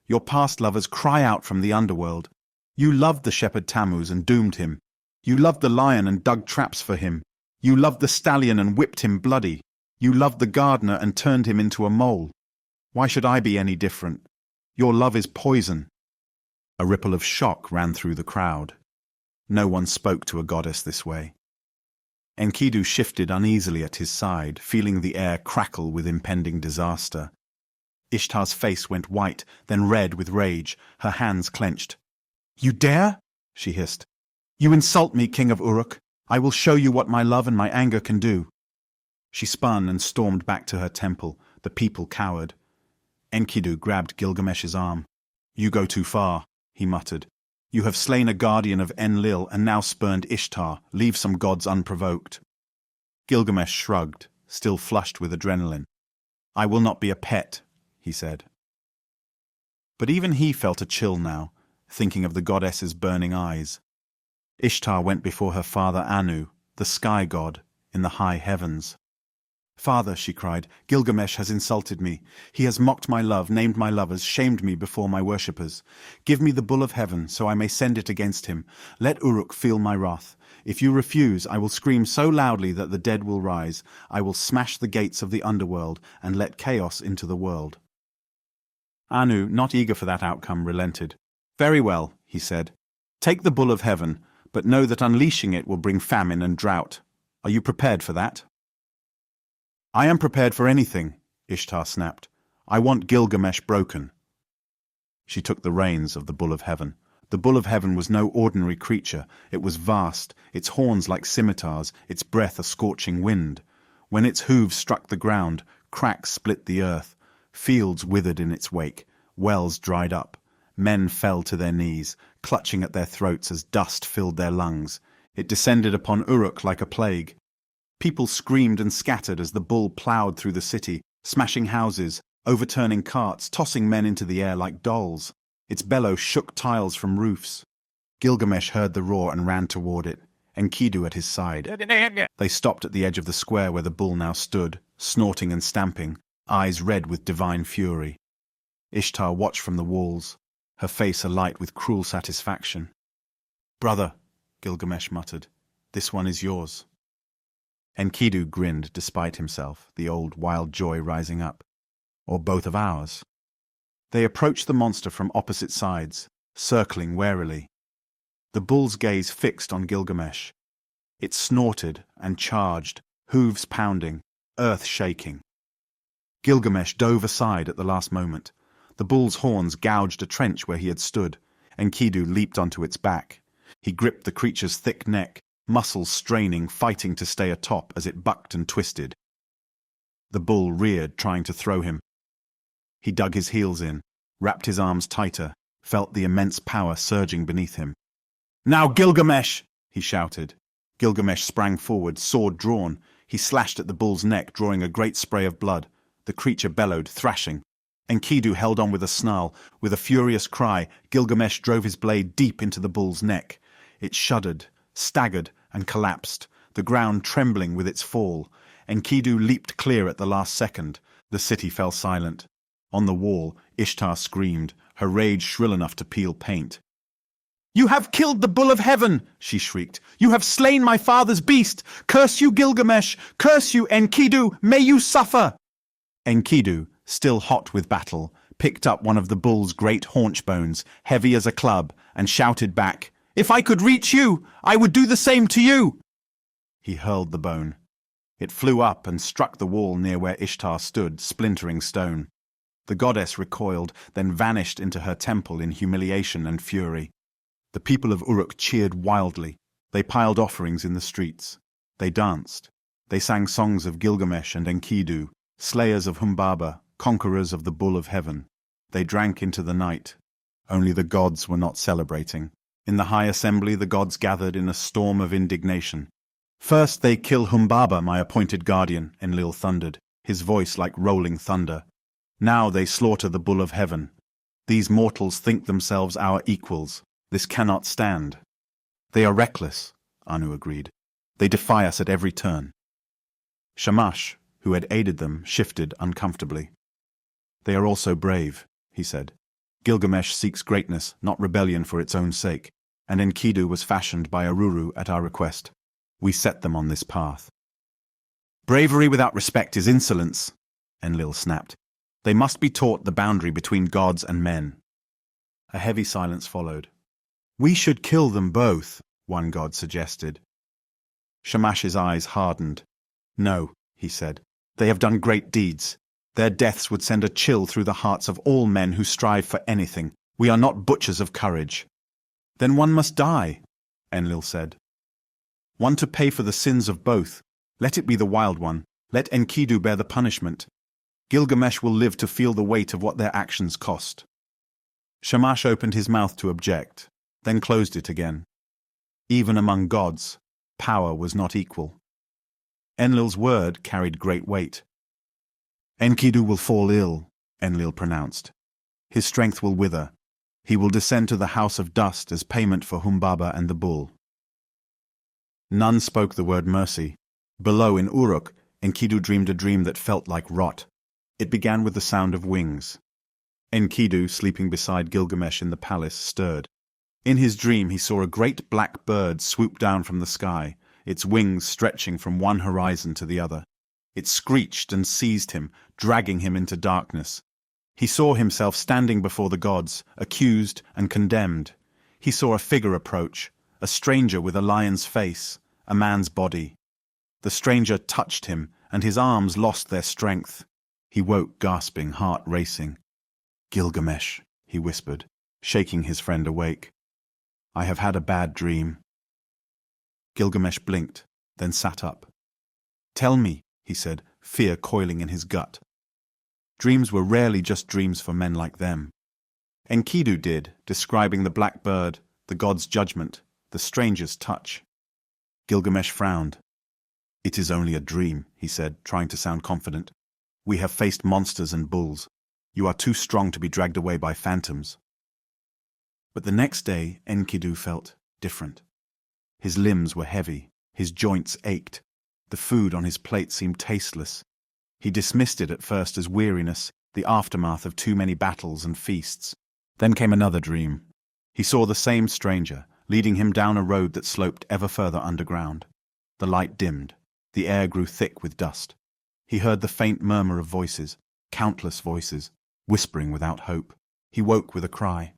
Your past lovers cry out from the underworld. You loved the shepherd Tammuz and doomed him. You loved the lion and dug traps for him. You loved the stallion and whipped him bloody. You loved the gardener and turned him into a mole. Why should I be any different? Your love is poison." A ripple of shock ran through the crowd. No one spoke to a goddess this way. Enkidu shifted uneasily at his side, feeling the air crackle with impending disaster. Ishtar's face went white, then red with rage, her hands clenched. "You dare?" she hissed. "You insult me, king of Uruk. I will show you what my love and my anger can do." She spun and stormed back to her temple. The people cowered. Enkidu grabbed Gilgamesh's arm. "You go too far," he muttered. "You have slain a guardian of Enlil and now spurned Ishtar. Leave some gods unprovoked." Gilgamesh shrugged, still flushed with adrenaline. "I will not be a pet," he said. But even he felt a chill now, thinking of the goddess's burning eyes. Ishtar went before her father Anu, the sky god, in the high heavens. "Father," she cried, "Gilgamesh has insulted me. He has mocked my love, named my lovers, shamed me before my worshippers. Give me the bull of heaven, so I may send it against him. Let Uruk feel my wrath. If you refuse, I will scream so loudly that the dead will rise. I will smash the gates of the underworld and let chaos into the world." Anu, not eager for that outcome, relented. "Very well," he said. "Take the bull of heaven, but know that unleashing it will bring famine and drought. Are you prepared for that?" "I am prepared for anything," Ishtar snapped. "I want Gilgamesh broken." She took the reins of the bull of heaven. The bull of heaven was no ordinary creature. It was vast, its horns like scimitars, its breath a scorching wind. When its hooves struck the ground, cracks split the earth. Fields withered in its wake. Wells dried up. Men fell to their knees, clutching at their throats as dust filled their lungs. It descended upon Uruk like a plague. People screamed and scattered as the bull ploughed through the city, smashing houses, overturning carts, tossing men into the air like dolls. Its bellow shook tiles from roofs. Gilgamesh heard the roar and ran toward it, Enkidu at his side. They stopped at the edge of the square where the bull now stood, snorting and stamping, eyes red with divine fury. Ishtar watched from the walls, her face alight with cruel satisfaction. "Brother," Gilgamesh muttered, "this one is yours." Enkidu grinned despite himself, the old wild joy rising up. "Or both of ours." They approached the monster from opposite sides, circling warily. The bull's gaze fixed on Gilgamesh. It snorted and charged, hooves pounding, earth shaking. Gilgamesh dove aside at the last moment. The bull's horns gouged a trench where he had stood. Enkidu leaped onto its back. He gripped the creature's thick neck, muscles straining, fighting to stay atop as it bucked and twisted. The bull reared, trying to throw him. He dug his heels in, wrapped his arms tighter, felt the immense power surging beneath him. "Now, Gilgamesh!" he shouted. Gilgamesh sprang forward, sword drawn. He slashed at the bull's neck, drawing a great spray of blood. The creature bellowed, thrashing. Enkidu held on with a snarl. With a furious cry, Gilgamesh drove his blade deep into the bull's neck. It shuddered, staggered, and collapsed, the ground trembling with its fall. Enkidu leaped clear at the last second. The city fell silent. On the wall, Ishtar screamed, her rage shrill enough to peel paint. "You have killed the bull of heaven!" she shrieked. "You have slain my father's beast! Curse you, Gilgamesh! Curse you, Enkidu! May you suffer!" Enkidu, still hot with battle, picked up one of the bull's great haunch bones, heavy as a club, and shouted back, "If I could reach you, I would do the same to you!" He hurled the bone. It flew up and struck the wall near where Ishtar stood, splintering stone. The goddess recoiled, then vanished into her temple in humiliation and fury. The people of Uruk cheered wildly. They piled offerings in the streets. They danced. They sang songs of Gilgamesh and Enkidu, slayers of Humbaba, conquerors of the Bull of Heaven. They drank into the night. Only the gods were not celebrating. In the high assembly the gods gathered in a storm of indignation. "First they kill Humbaba, my appointed guardian," Enlil thundered, his voice like rolling thunder. "Now they slaughter the Bull of Heaven. These mortals think themselves our equals. This cannot stand." "They are reckless," Anu agreed. "They defy us at every turn." Shamash, who had aided them, shifted uncomfortably. "They are also brave," he said. "Gilgamesh seeks greatness, not rebellion for its own sake, and Enkidu was fashioned by Aruru at our request. We set them on this path." "Bravery without respect is insolence," Enlil snapped. "They must be taught the boundary between gods and men." A heavy silence followed. "We should kill them both," one god suggested. Shamash's eyes hardened. "No," he said. "They have done great deeds. Their deaths would send a chill through the hearts of all men who strive for anything. We are not butchers of courage." "Then one must die," Enlil said. "One to pay for the sins of both. Let it be the wild one. Let Enkidu bear the punishment. Gilgamesh will live to feel the weight of what their actions cost." Shamash opened his mouth to object, then closed it again. Even among gods, power was not equal. Enlil's word carried great weight. "Enkidu will fall ill," Enlil pronounced. "His strength will wither. He will descend to the house of dust as payment for Humbaba and the bull." None spoke the word mercy. Below in Uruk, Enkidu dreamed a dream that felt like rot. It began with the sound of wings. Enkidu, sleeping beside Gilgamesh in the palace, stirred. In his dream he saw a great black bird swoop down from the sky, its wings stretching from one horizon to the other. It screeched and seized him, dragging him into darkness. He saw himself standing before the gods, accused and condemned. He saw a figure approach, a stranger with a lion's face, a man's body. The stranger touched him, and his arms lost their strength. He woke gasping, heart racing. "Gilgamesh," he whispered, shaking his friend awake. "I have had a bad dream." Gilgamesh blinked, then sat up. "Tell me," he said, fear coiling in his gut. Dreams were rarely just dreams for men like them. Enkidu did, describing the black bird, the god's judgment, the stranger's touch. Gilgamesh frowned. "It is only a dream," he said, trying to sound confident. "We have faced monsters and bulls. You are too strong to be dragged away by phantoms." But the next day, Enkidu felt different. His limbs were heavy, his joints ached. The food on his plate seemed tasteless. He dismissed it at first as weariness, the aftermath of too many battles and feasts. Then came another dream. He saw the same stranger, leading him down a road that sloped ever further underground. The light dimmed. The air grew thick with dust. He heard the faint murmur of voices, countless voices, whispering without hope. He woke with a cry.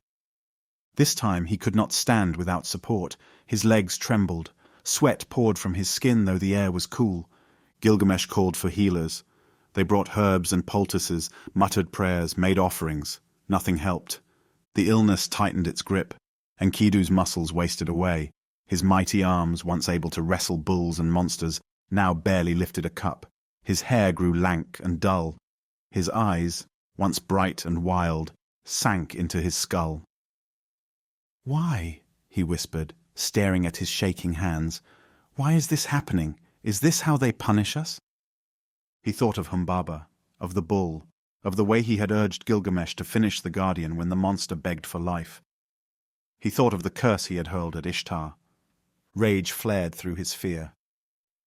This time he could not stand without support. His legs trembled. Sweat poured from his skin, though the air was cool. Gilgamesh called for healers. They brought herbs and poultices, muttered prayers, made offerings. Nothing helped. The illness tightened its grip. Enkidu's muscles wasted away. His mighty arms, once able to wrestle bulls and monsters, now barely lifted a cup. His hair grew lank and dull. His eyes, once bright and wild, sank into his skull. "Why?" he whispered, staring at his shaking hands. "Why is this happening? Is this how they punish us?" He thought of Humbaba, of the bull, of the way he had urged Gilgamesh to finish the guardian when the monster begged for life. He thought of the curse he had hurled at Ishtar. Rage flared through his fear.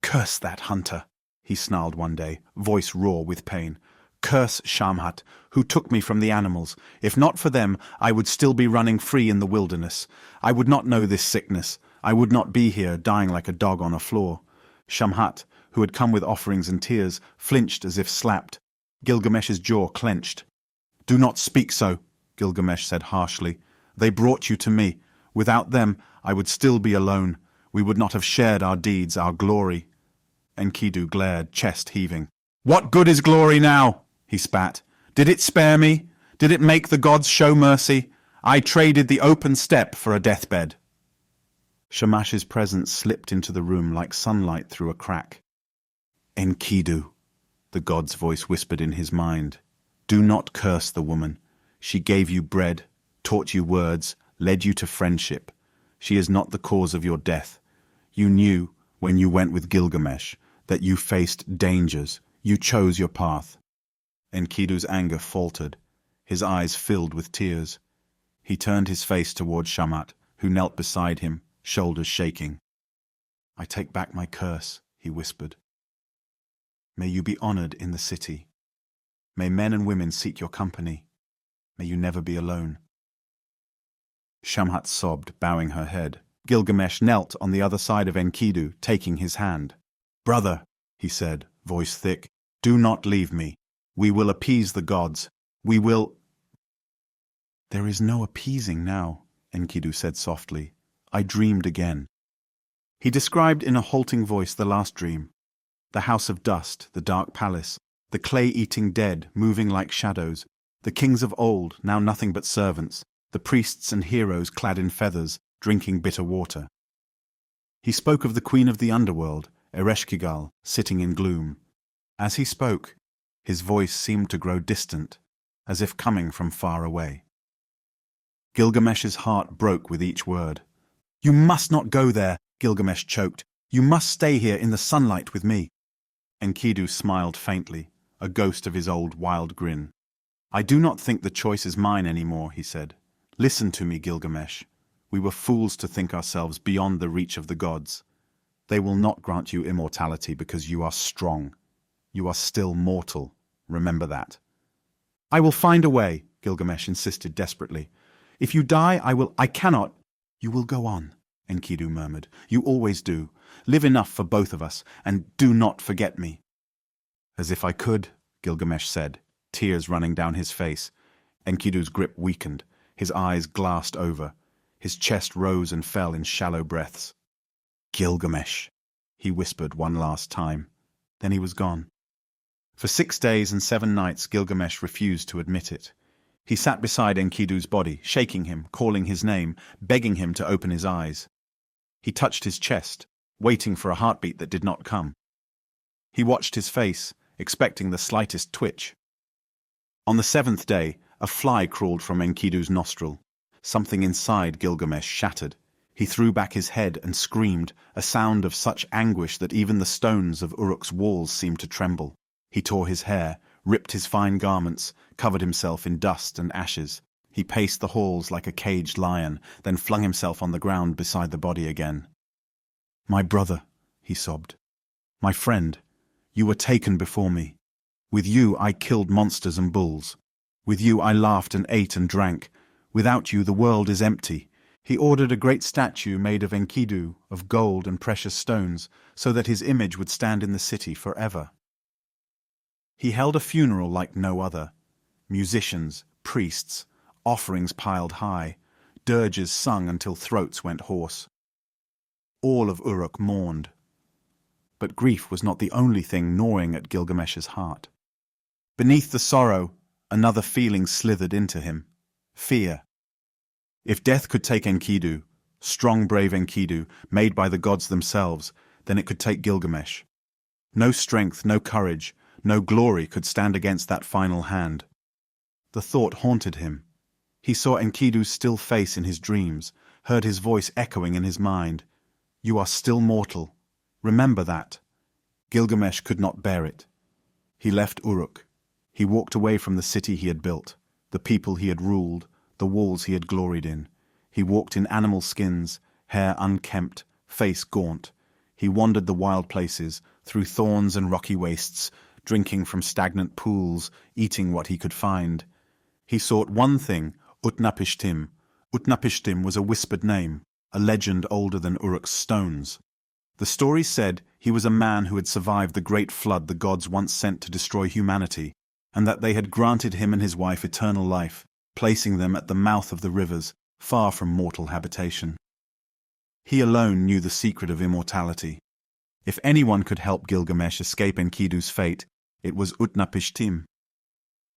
"Curse that hunter," he snarled one day, voice raw with pain. "Curse Shamhat, who took me from the animals. If not for them, I would still be running free in the wilderness. I would not know this sickness. I would not be here, dying like a dog on a floor." Shamhat, who had come with offerings and tears, flinched as if slapped. Gilgamesh's jaw clenched. "Do not speak so," Gilgamesh said harshly. "They brought you to me. Without them, I would still be alone. We would not have shared our deeds, our glory." Enkidu glared, chest heaving. "What good is glory now?" he spat. Did it spare me? Did it make the gods show mercy? I traded the open steppe for a deathbed. Shamash's presence slipped into the room like sunlight through a crack. Enkidu, the god's voice whispered in his mind. Do not curse the woman. She gave you bread, taught you words, led you to friendship. She is not the cause of your death. You knew, when you went with Gilgamesh, that you faced dangers. You chose your path. Enkidu's anger faltered. His eyes filled with tears. He turned his face toward Shamat, who knelt beside him, shoulders shaking. I take back my curse, he whispered. May you be honored in the city. May men and women seek your company. May you never be alone. Shamhat sobbed, bowing her head. Gilgamesh knelt on the other side of Enkidu, taking his hand. Brother, he said, voice thick, do not leave me. We will appease the gods. We will... There is no appeasing now, Enkidu said softly. I dreamed again. He described in a halting voice the last dream. The house of dust, the dark palace, the clay-eating dead moving like shadows, the kings of old, now nothing but servants, the priests and heroes clad in feathers, drinking bitter water. He spoke of the queen of the underworld, Ereshkigal, sitting in gloom. As he spoke, his voice seemed to grow distant, as if coming from far away. Gilgamesh's heart broke with each word. You must not go there, Gilgamesh choked. You must stay here in the sunlight with me. Enkidu smiled faintly, a ghost of his old wild grin. I do not think the choice is mine anymore, he said. Listen to me, Gilgamesh. We were fools to think ourselves beyond the reach of the gods. They will not grant you immortality because you are strong. You are still mortal. Remember that. I will find a way, Gilgamesh insisted desperately. If you die, I cannot. You will go on, Enkidu murmured. You always do. Live enough for both of us, and do not forget me. As if I could, Gilgamesh said, tears running down his face. Enkidu's grip weakened. His eyes glassed over. His chest rose and fell in shallow breaths. Gilgamesh, he whispered one last time. Then he was gone. For 6 days and 7 nights Gilgamesh refused to admit it. He sat beside Enkidu's body, shaking him, calling his name, begging him to open his eyes. He touched his chest, waiting for a heartbeat that did not come. He watched his face, expecting the slightest twitch. On the 7th day, a fly crawled from Enkidu's nostril. Something inside Gilgamesh shattered. He threw back his head and screamed, a sound of such anguish that even the stones of Uruk's walls seemed to tremble. He tore his hair, ripped his fine garments, covered himself in dust and ashes. He paced the halls like a caged lion, then flung himself on the ground beside the body again. My brother, he sobbed. My friend, you were taken before me. With you I killed monsters and bulls. With you I laughed and ate and drank. Without you the world is empty. He ordered a great statue made of Enkidu, of gold and precious stones, so that his image would stand in the city forever. He held a funeral like no other. Musicians, priests, offerings piled high, dirges sung until throats went hoarse. All of Uruk mourned. But grief was not the only thing gnawing at Gilgamesh's heart. Beneath the sorrow, another feeling slithered into him. Fear. If death could take Enkidu, strong brave Enkidu, made by the gods themselves, then it could take Gilgamesh. No strength, no courage, no glory could stand against that final hand. The thought haunted him. He saw Enkidu's still face in his dreams, heard his voice echoing in his mind. You are still mortal. Remember that. Gilgamesh could not bear it. He left Uruk. He walked away from the city he had built, the people he had ruled, the walls he had gloried in. He walked in animal skins, hair unkempt, face gaunt. He wandered the wild places, through thorns and rocky wastes, drinking from stagnant pools, eating what he could find. He sought one thing, Utnapishtim. Utnapishtim was a whispered name, a legend older than Uruk's stones. The story said he was a man who had survived the great flood the gods once sent to destroy humanity, and that they had granted him and his wife eternal life, placing them at the mouth of the rivers, far from mortal habitation. He alone knew the secret of immortality. If anyone could help Gilgamesh escape Enkidu's fate, it was Utnapishtim.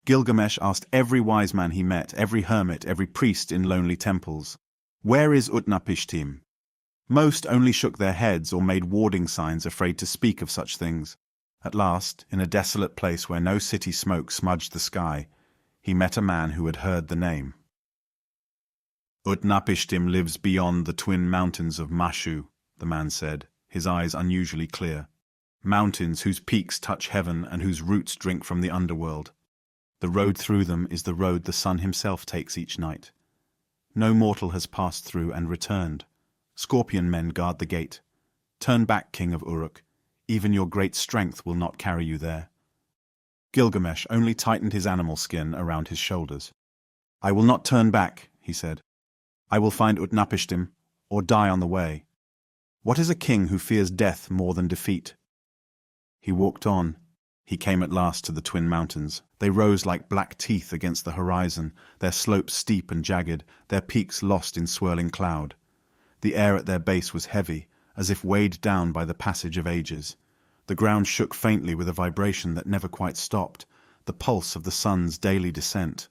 Gilgamesh asked every wise man he met, every hermit, every priest in lonely temples, "Where is Utnapishtim?" Most only shook their heads or made warding signs, afraid to speak of such things. At last, in a desolate place where no city smoke smudged the sky, he met a man who had heard the name. "Utnapishtim lives beyond the twin mountains of Mashu," the man said, his eyes unusually clear. "Mountains whose peaks touch heaven and whose roots drink from the underworld. The road through them is the road the sun himself takes each night. No mortal has passed through and returned. Scorpion men guard the gate. Turn back, king of Uruk. Even your great strength will not carry you there." Gilgamesh only tightened his animal skin around his shoulders. "I will not turn back," he said. "I will find Utnapishtim, or die on the way. What is a king who fears death more than defeat?" He walked on. He came at last to the twin mountains. They rose like black teeth against the horizon, their slopes steep and jagged, their peaks lost in swirling cloud. The air at their base was heavy, as if weighed down by the passage of ages. The ground shook faintly with a vibration that never quite stopped, the pulse of the sun's daily descent.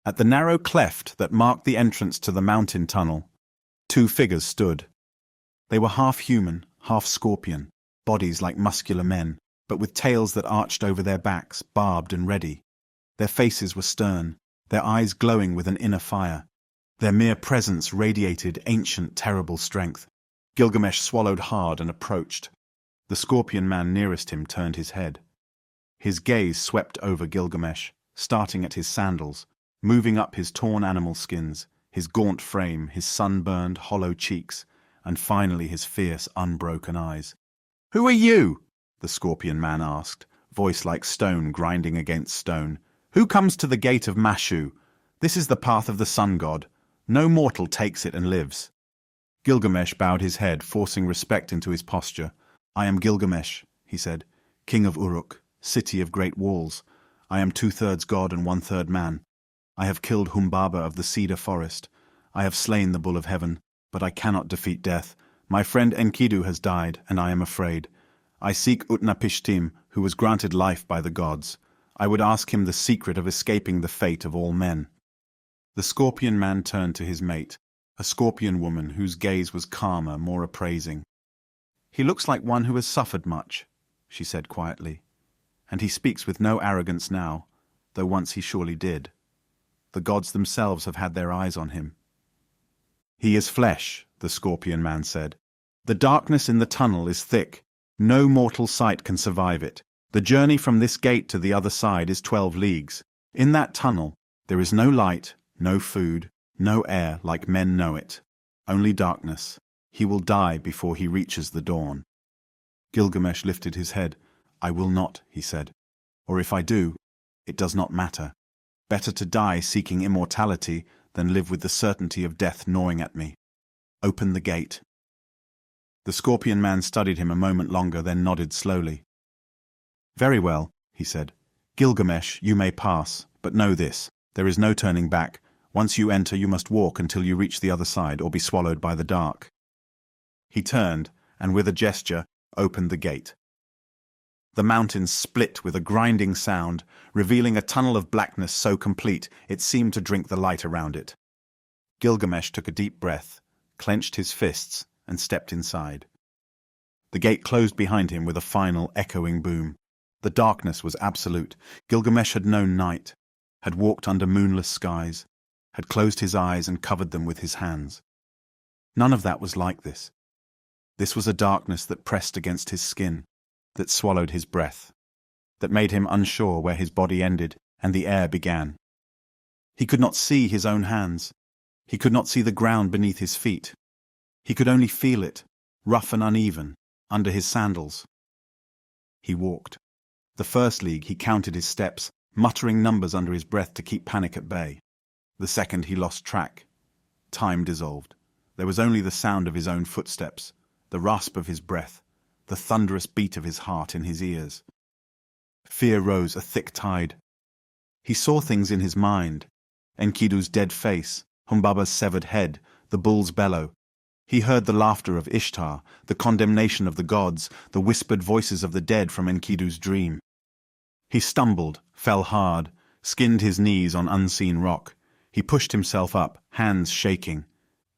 At the narrow cleft that marked the entrance to the mountain tunnel, two figures stood. They were half human, half scorpion, bodies like muscular men, but with tails that arched over their backs, barbed and ready. Their faces were stern, their eyes glowing with an inner fire. Their mere presence radiated ancient, terrible strength. Gilgamesh swallowed hard and approached. The scorpion man nearest him turned his head. His gaze swept over Gilgamesh, starting at his sandals, moving up his torn animal skins, his gaunt frame, his sunburned, hollow cheeks, and finally his fierce, unbroken eyes. "Who are you?" the scorpion man asked, voice like stone grinding against stone. "Who comes to the gate of Mashu? This is the path of the sun god. No mortal takes it and lives." Gilgamesh bowed his head, forcing respect into his posture. "I am Gilgamesh," he said, "king of Uruk, city of great walls. I am 2/3 god and 1/3 man. I have killed Humbaba of the cedar forest. I have slain the bull of heaven, but I cannot defeat death. My friend Enkidu has died, and I am afraid. I seek Utnapishtim, who was granted life by the gods. I would ask him the secret of escaping the fate of all men." The scorpion man turned to his mate, a scorpion woman whose gaze was calmer, more appraising. "He looks like one who has suffered much," she said quietly. "And he speaks with no arrogance now, though once he surely did. The gods themselves have had their eyes on him." "He is flesh," the scorpion man said. "The darkness in the tunnel is thick. No mortal sight can survive it. The journey from this gate to the other side is 12 leagues. In that tunnel, there is no light, no food, no air like men know it. Only darkness. He will die before he reaches the dawn." Gilgamesh lifted his head. "I will not," he said. "Or if I do, it does not matter. Better to die seeking immortality than live with the certainty of death gnawing at me. Open the gate." The scorpion man studied him a moment longer, then nodded slowly. "Very well," he said. "Gilgamesh, you may pass, but know this, there is no turning back. Once you enter, you must walk until you reach the other side or be swallowed by the dark." He turned, and with a gesture, opened the gate. The mountains split with a grinding sound, revealing a tunnel of blackness so complete it seemed to drink the light around it. Gilgamesh took a deep breath, clenched his fists, and stepped inside. The gate closed behind him with a final, echoing boom. The darkness was absolute. Gilgamesh had known night, had walked under moonless skies, had closed his eyes and covered them with his hands. None of that was like this. This was a darkness that pressed against his skin, that swallowed his breath, that made him unsure where his body ended and the air began. He could not see his own hands. He could not see the ground beneath his feet. He could only feel it, rough and uneven, under his sandals. He walked. The first league he counted his steps, muttering numbers under his breath to keep panic at bay. The second he lost track. Time dissolved. There was only the sound of his own footsteps, the rasp of his breath, the thunderous beat of his heart in his ears. Fear rose a thick tide. He saw things in his mind. Enkidu's dead face, Humbaba's severed head, the bull's bellow. He heard the laughter of Ishtar, the condemnation of the gods, the whispered voices of the dead from Enkidu's dream. He stumbled, fell hard, skinned his knees on unseen rock. He pushed himself up, hands shaking.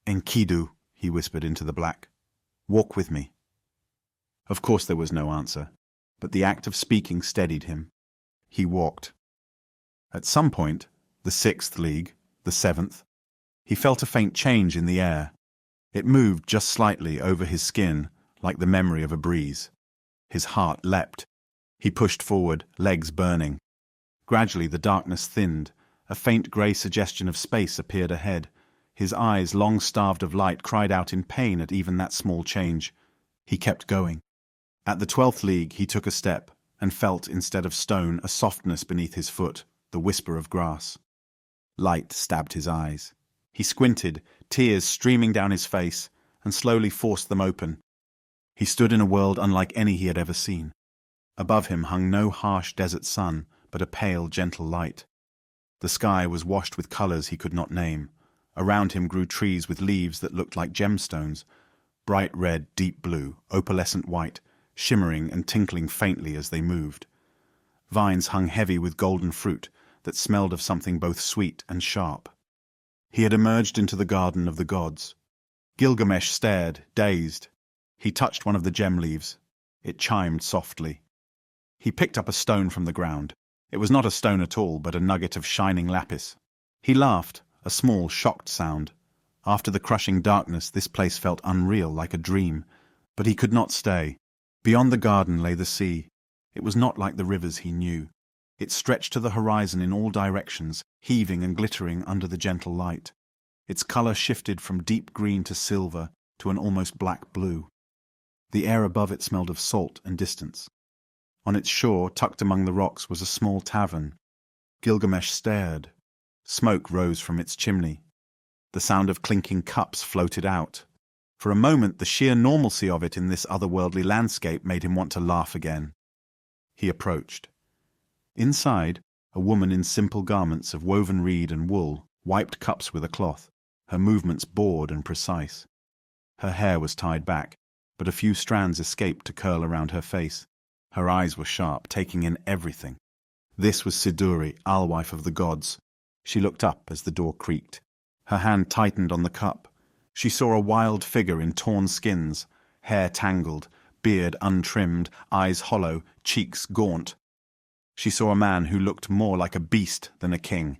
"Enkidu," he whispered into the black. "Walk with me." Of course there was no answer, but the act of speaking steadied him. He walked. At some point, the 6th league, the 7th, he felt a faint change in the air. It moved just slightly over his skin, like the memory of a breeze. His heart leapt. He pushed forward, legs burning. Gradually the darkness thinned. A faint grey suggestion of space appeared ahead. His eyes, long starved of light, cried out in pain at even that small change. He kept going. At the 12th league he took a step, and felt, instead of stone, a softness beneath his foot, the whisper of grass. Light stabbed his eyes. He squinted, tears streaming down his face, and slowly forced them open. He stood in a world unlike any he had ever seen. Above him hung no harsh desert sun, but a pale, gentle light. The sky was washed with colours he could not name. Around him grew trees with leaves that looked like gemstones, bright red, deep blue, opalescent white, shimmering and tinkling faintly as they moved. Vines hung heavy with golden fruit that smelled of something both sweet and sharp. He had emerged into the garden of the gods. Gilgamesh stared, dazed. He touched one of the gem leaves. It chimed softly. He picked up a stone from the ground. It was not a stone at all, but a nugget of shining lapis. He laughed, a small, shocked sound. After the crushing darkness, this place felt unreal, like a dream. But he could not stay. Beyond the garden lay the sea. It was not like the rivers he knew. It stretched to the horizon in all directions, heaving and glittering under the gentle light. Its colour shifted from deep green to silver to an almost black blue. The air above it smelled of salt and distance. On its shore, tucked among the rocks, was a small tavern. Gilgamesh stared. Smoke rose from its chimney. The sound of clinking cups floated out. For a moment, the sheer normalcy of it in this otherworldly landscape made him want to laugh again. He approached. Inside, a woman in simple garments of woven reed and wool wiped cups with a cloth, her movements bored and precise. Her hair was tied back, but a few strands escaped to curl around her face. Her eyes were sharp, taking in everything. This was Siduri, alewife of the gods. She looked up as the door creaked. Her hand tightened on the cup. She saw a wild figure in torn skins, hair tangled, beard untrimmed, eyes hollow, cheeks gaunt. She saw a man who looked more like a beast than a king.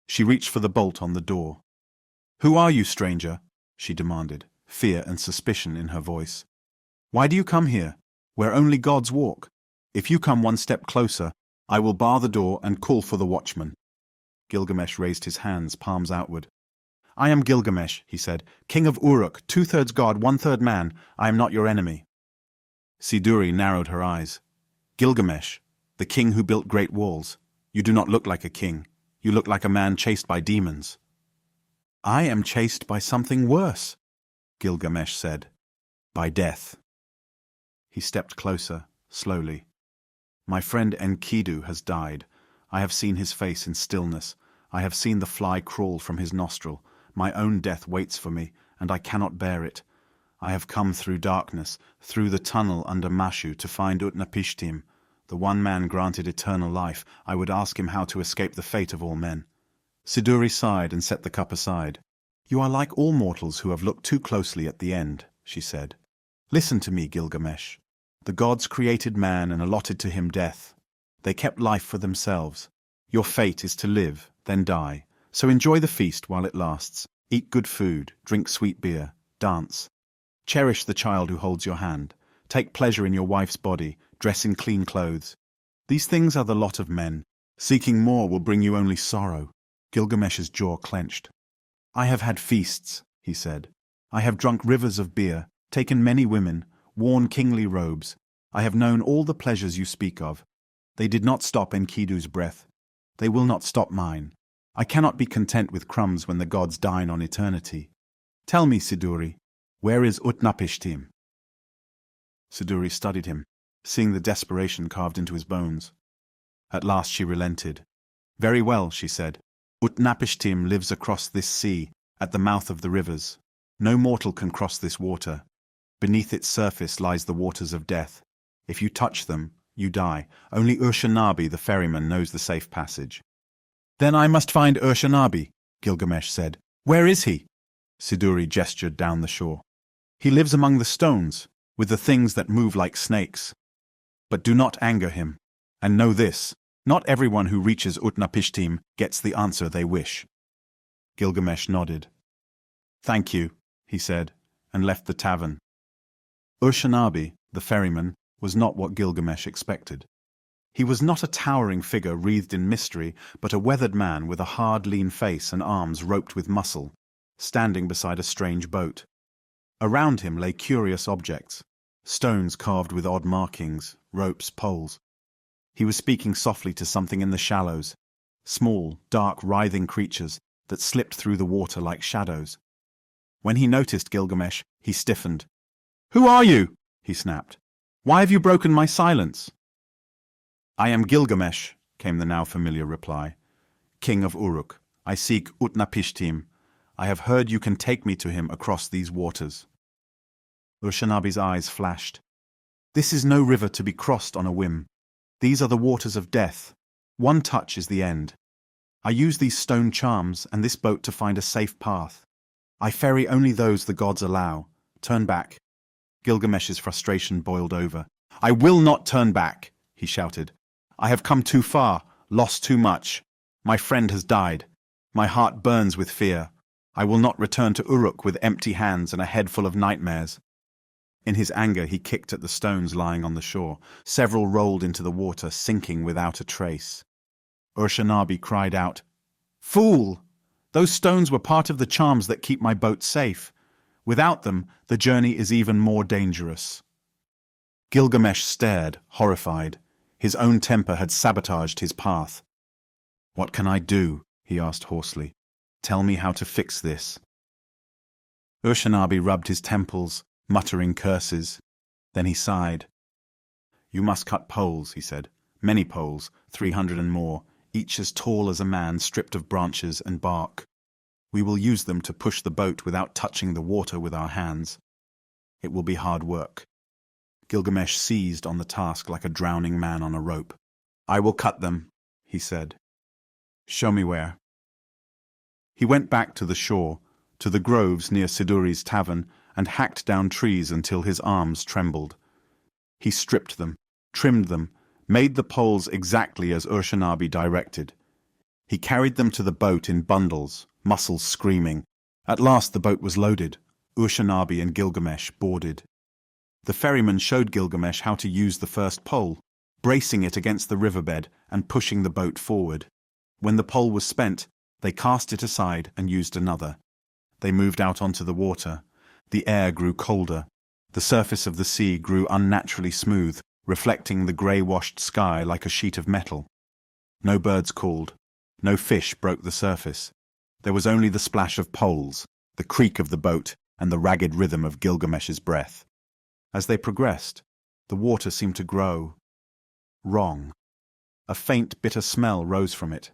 She reached for the bolt on the door. "Who are you, stranger?" she demanded, fear and suspicion in her voice. "Why do you come here, where only gods walk? If you come one step closer, I will bar the door and call for the watchman." Gilgamesh raised his hands, palms outward. "I am Gilgamesh," he said, "king of Uruk, 2/3 god, 1/3 man. I am not your enemy." Siduri narrowed her eyes. "Gilgamesh, the king who built great walls. You do not look like a king. You look like a man chased by demons." "I am chased by something worse," Gilgamesh said. "By death." He stepped closer, slowly. "My friend Enkidu has died. I have seen his face in stillness. I have seen the fly crawl from his nostril. My own death waits for me, and I cannot bear it. I have come through darkness, through the tunnel under Mashu, to find Utnapishtim, the one man granted eternal life. I would ask him how to escape the fate of all men." Siduri sighed and set the cup aside. "You are like all mortals who have looked too closely at the end," she said. "Listen to me, Gilgamesh. The gods created man and allotted to him death. They kept life for themselves. Your fate is to live, then die. So enjoy the feast while it lasts. Eat good food, drink sweet beer, dance. Cherish the child who holds your hand. Take pleasure in your wife's body, dress in clean clothes. These things are the lot of men. Seeking more will bring you only sorrow." Gilgamesh's jaw clenched. "I have had feasts," he said. "I have drunk rivers of beer, taken many women, worn kingly robes. I have known all the pleasures you speak of. They did not stop Enkidu's breath. They will not stop mine. I cannot be content with crumbs when the gods dine on eternity. Tell me, Siduri, where is Utnapishtim?" Siduri studied him, seeing the desperation carved into his bones. At last she relented. "Very well," she said. "Utnapishtim lives across this sea, at the mouth of the rivers. No mortal can cross this water. Beneath its surface lies the waters of death. If you touch them, you die. Only Urshanabi, the ferryman, knows the safe passage. Then I must find Urshanabi, Gilgamesh said. Where is he? Siduri gestured down the shore. He lives among the stones, with the things that move like snakes. But do not anger him. And know this, not everyone who reaches Utnapishtim gets the answer they wish. Gilgamesh nodded. Thank you, he said, and left the tavern. Urshanabi, the ferryman, was not what Gilgamesh expected. He was not a towering figure wreathed in mystery, but a weathered man with a hard, lean face and arms roped with muscle, standing beside a strange boat. Around him lay curious objects, stones carved with odd markings, ropes, poles. He was speaking softly to something in the shallows, small, dark, writhing creatures that slipped through the water like shadows. When he noticed Gilgamesh, he stiffened. "Who are you?" he snapped. "Why have you broken my silence?" "I am Gilgamesh," came the now familiar reply. "King of Uruk. I seek Utnapishtim. I have heard you can take me to him across these waters." Urshanabi's eyes flashed. "This is no river to be crossed on a whim. These are the waters of death. One touch is the end. I use these stone charms and this boat to find a safe path. I ferry only those the gods allow. Turn back." Gilgamesh's frustration boiled over. "I will not turn back," he shouted. "I have come too far, lost too much. My friend has died. My heart burns with fear. I will not return to Uruk with empty hands and a head full of nightmares." In his anger, he kicked at the stones lying on the shore. Several rolled into the water, sinking without a trace. Urshanabi cried out, "Fool! Those stones were part of the charms that keep my boat safe. Without them, the journey is even more dangerous." Gilgamesh stared, horrified. His own temper had sabotaged his path. "What can I do?" he asked hoarsely. "Tell me how to fix this." Urshanabi rubbed his temples, muttering curses. Then he sighed. "You must cut poles," he said. "Many poles, 300 and more, each as tall as a man, stripped of branches and bark. We will use them to push the boat without touching the water with our hands. It will be hard work." Gilgamesh seized on the task like a drowning man on a rope. "I will cut them," he said. "Show me where." He went back to the shore, to the groves near Siduri's tavern, and hacked down trees until his arms trembled. He stripped them, trimmed them, made the poles exactly as Urshanabi directed. He carried them to the boat in bundles, muscles screaming. At last the boat was loaded. Urshanabi and Gilgamesh boarded. The ferryman showed Gilgamesh how to use the first pole, bracing it against the riverbed and pushing the boat forward. When the pole was spent, they cast it aside and used another. They moved out onto the water. The air grew colder. The surface of the sea grew unnaturally smooth, reflecting the grey-washed sky like a sheet of metal. No birds called. No fish broke the surface. There was only the splash of poles, the creak of the boat, and the ragged rhythm of Gilgamesh's breath. As they progressed, the water seemed to grow wrong. A faint, bitter smell rose from it.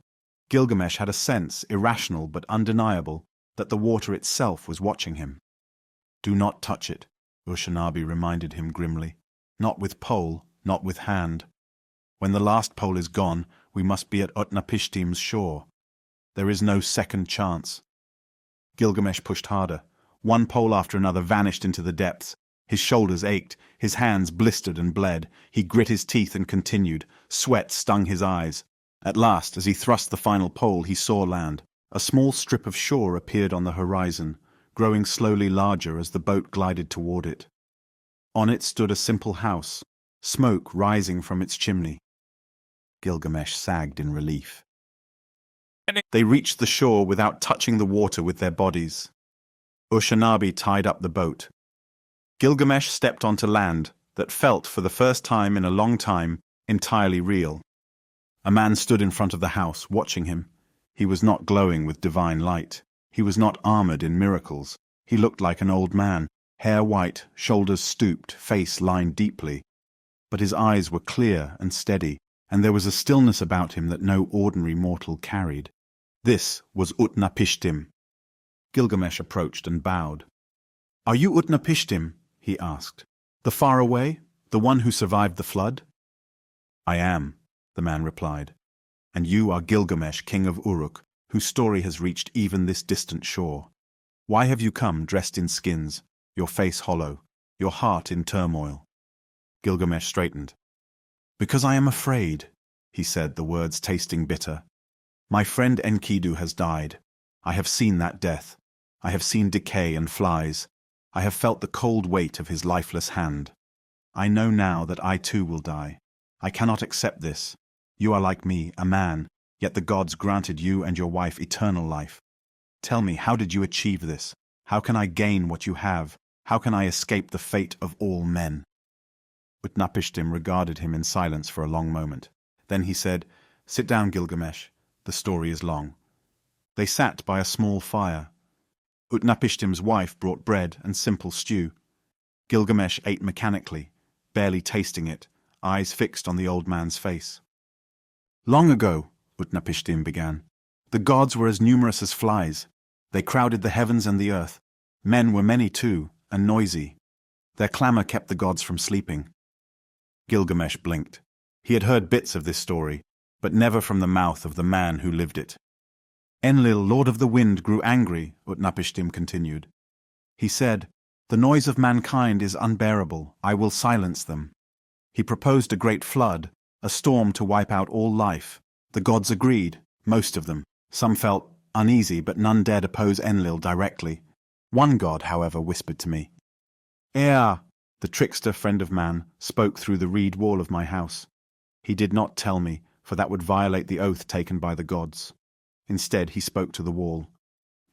Gilgamesh had a sense, irrational but undeniable, that the water itself was watching him. "Do not touch it," Urshanabi reminded him grimly. "Not with pole, not with hand. When the last pole is gone, we must be at Utnapishtim's shore. There is no second chance." Gilgamesh pushed harder. One pole after another vanished into the depths. His shoulders ached, his hands blistered and bled. He grit his teeth and continued. Sweat stung his eyes. At last, as he thrust the final pole, he saw land. A small strip of shore appeared on the horizon, growing slowly larger as the boat glided toward it. On it stood a simple house, smoke rising from its chimney. Gilgamesh sagged in relief. They reached the shore without touching the water with their bodies. Urshanabi tied up the boat. Gilgamesh stepped onto land that felt, for the first time in a long time, entirely real. A man stood in front of the house, watching him. He was not glowing with divine light. He was not armored in miracles. He looked like an old man, hair white, shoulders stooped, face lined deeply. But his eyes were clear and steady, and there was a stillness about him that no ordinary mortal carried. This was Utnapishtim. Gilgamesh approached and bowed. "Are you Utnapishtim?" he asked. "The far away, the one who survived the flood?" I am, the man replied. And you are Gilgamesh, king of Uruk, whose story has reached even this distant shore. Why have you come dressed in skins, your face hollow, your heart in turmoil? Gilgamesh straightened. Because I am afraid, he said, the words tasting bitter. My friend Enkidu has died. I have seen that death. I have seen decay and flies. I have felt the cold weight of his lifeless hand. I know now that I too will die. I cannot accept this. You are like me, a man, yet the gods granted you and your wife eternal life. Tell me, how did you achieve this? How can I gain what you have? How can I escape the fate of all men? Utnapishtim regarded him in silence for a long moment. Then he said, Sit down, Gilgamesh. The story is long. They sat by a small fire. Utnapishtim's wife brought bread and simple stew. Gilgamesh ate mechanically, barely tasting it, eyes fixed on the old man's face. Long ago, Utnapishtim began, the gods were as numerous as flies. They crowded the heavens and the earth. Men were many too, and noisy. Their clamor kept the gods from sleeping. Gilgamesh blinked. He had heard bits of this story, but never from the mouth of the man who lived it. Enlil, lord of the wind, grew angry, Utnapishtim continued. He said, The noise of mankind is unbearable. I will silence them. He proposed a great flood, a storm to wipe out all life. The gods agreed, most of them. Some felt uneasy, but none dared oppose Enlil directly. One god, however, whispered to me. Ea, the trickster friend of man, spoke through the reed wall of my house. He did not tell me, for that would violate the oath taken by the gods. Instead, he spoke to the wall.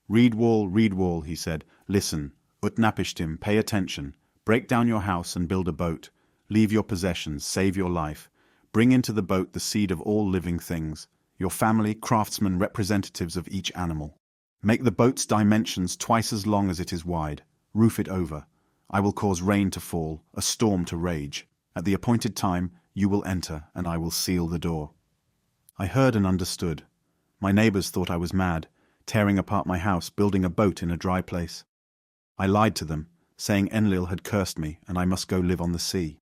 Reed wall, he said, listen, Utnapishtim, pay attention. Break down your house and build a boat. Leave your possessions, save your life. Bring into the boat the seed of all living things, your family, craftsmen, representatives of each animal. Make the boat's dimensions twice as long as it is wide. Roof it over. I will cause rain to fall, a storm to rage. At the appointed time, you will enter, and I will seal the door. I heard and understood. My neighbors thought I was mad, tearing apart my house, building a boat in a dry place. I lied to them, saying Enlil had cursed me, and I must go live on the sea.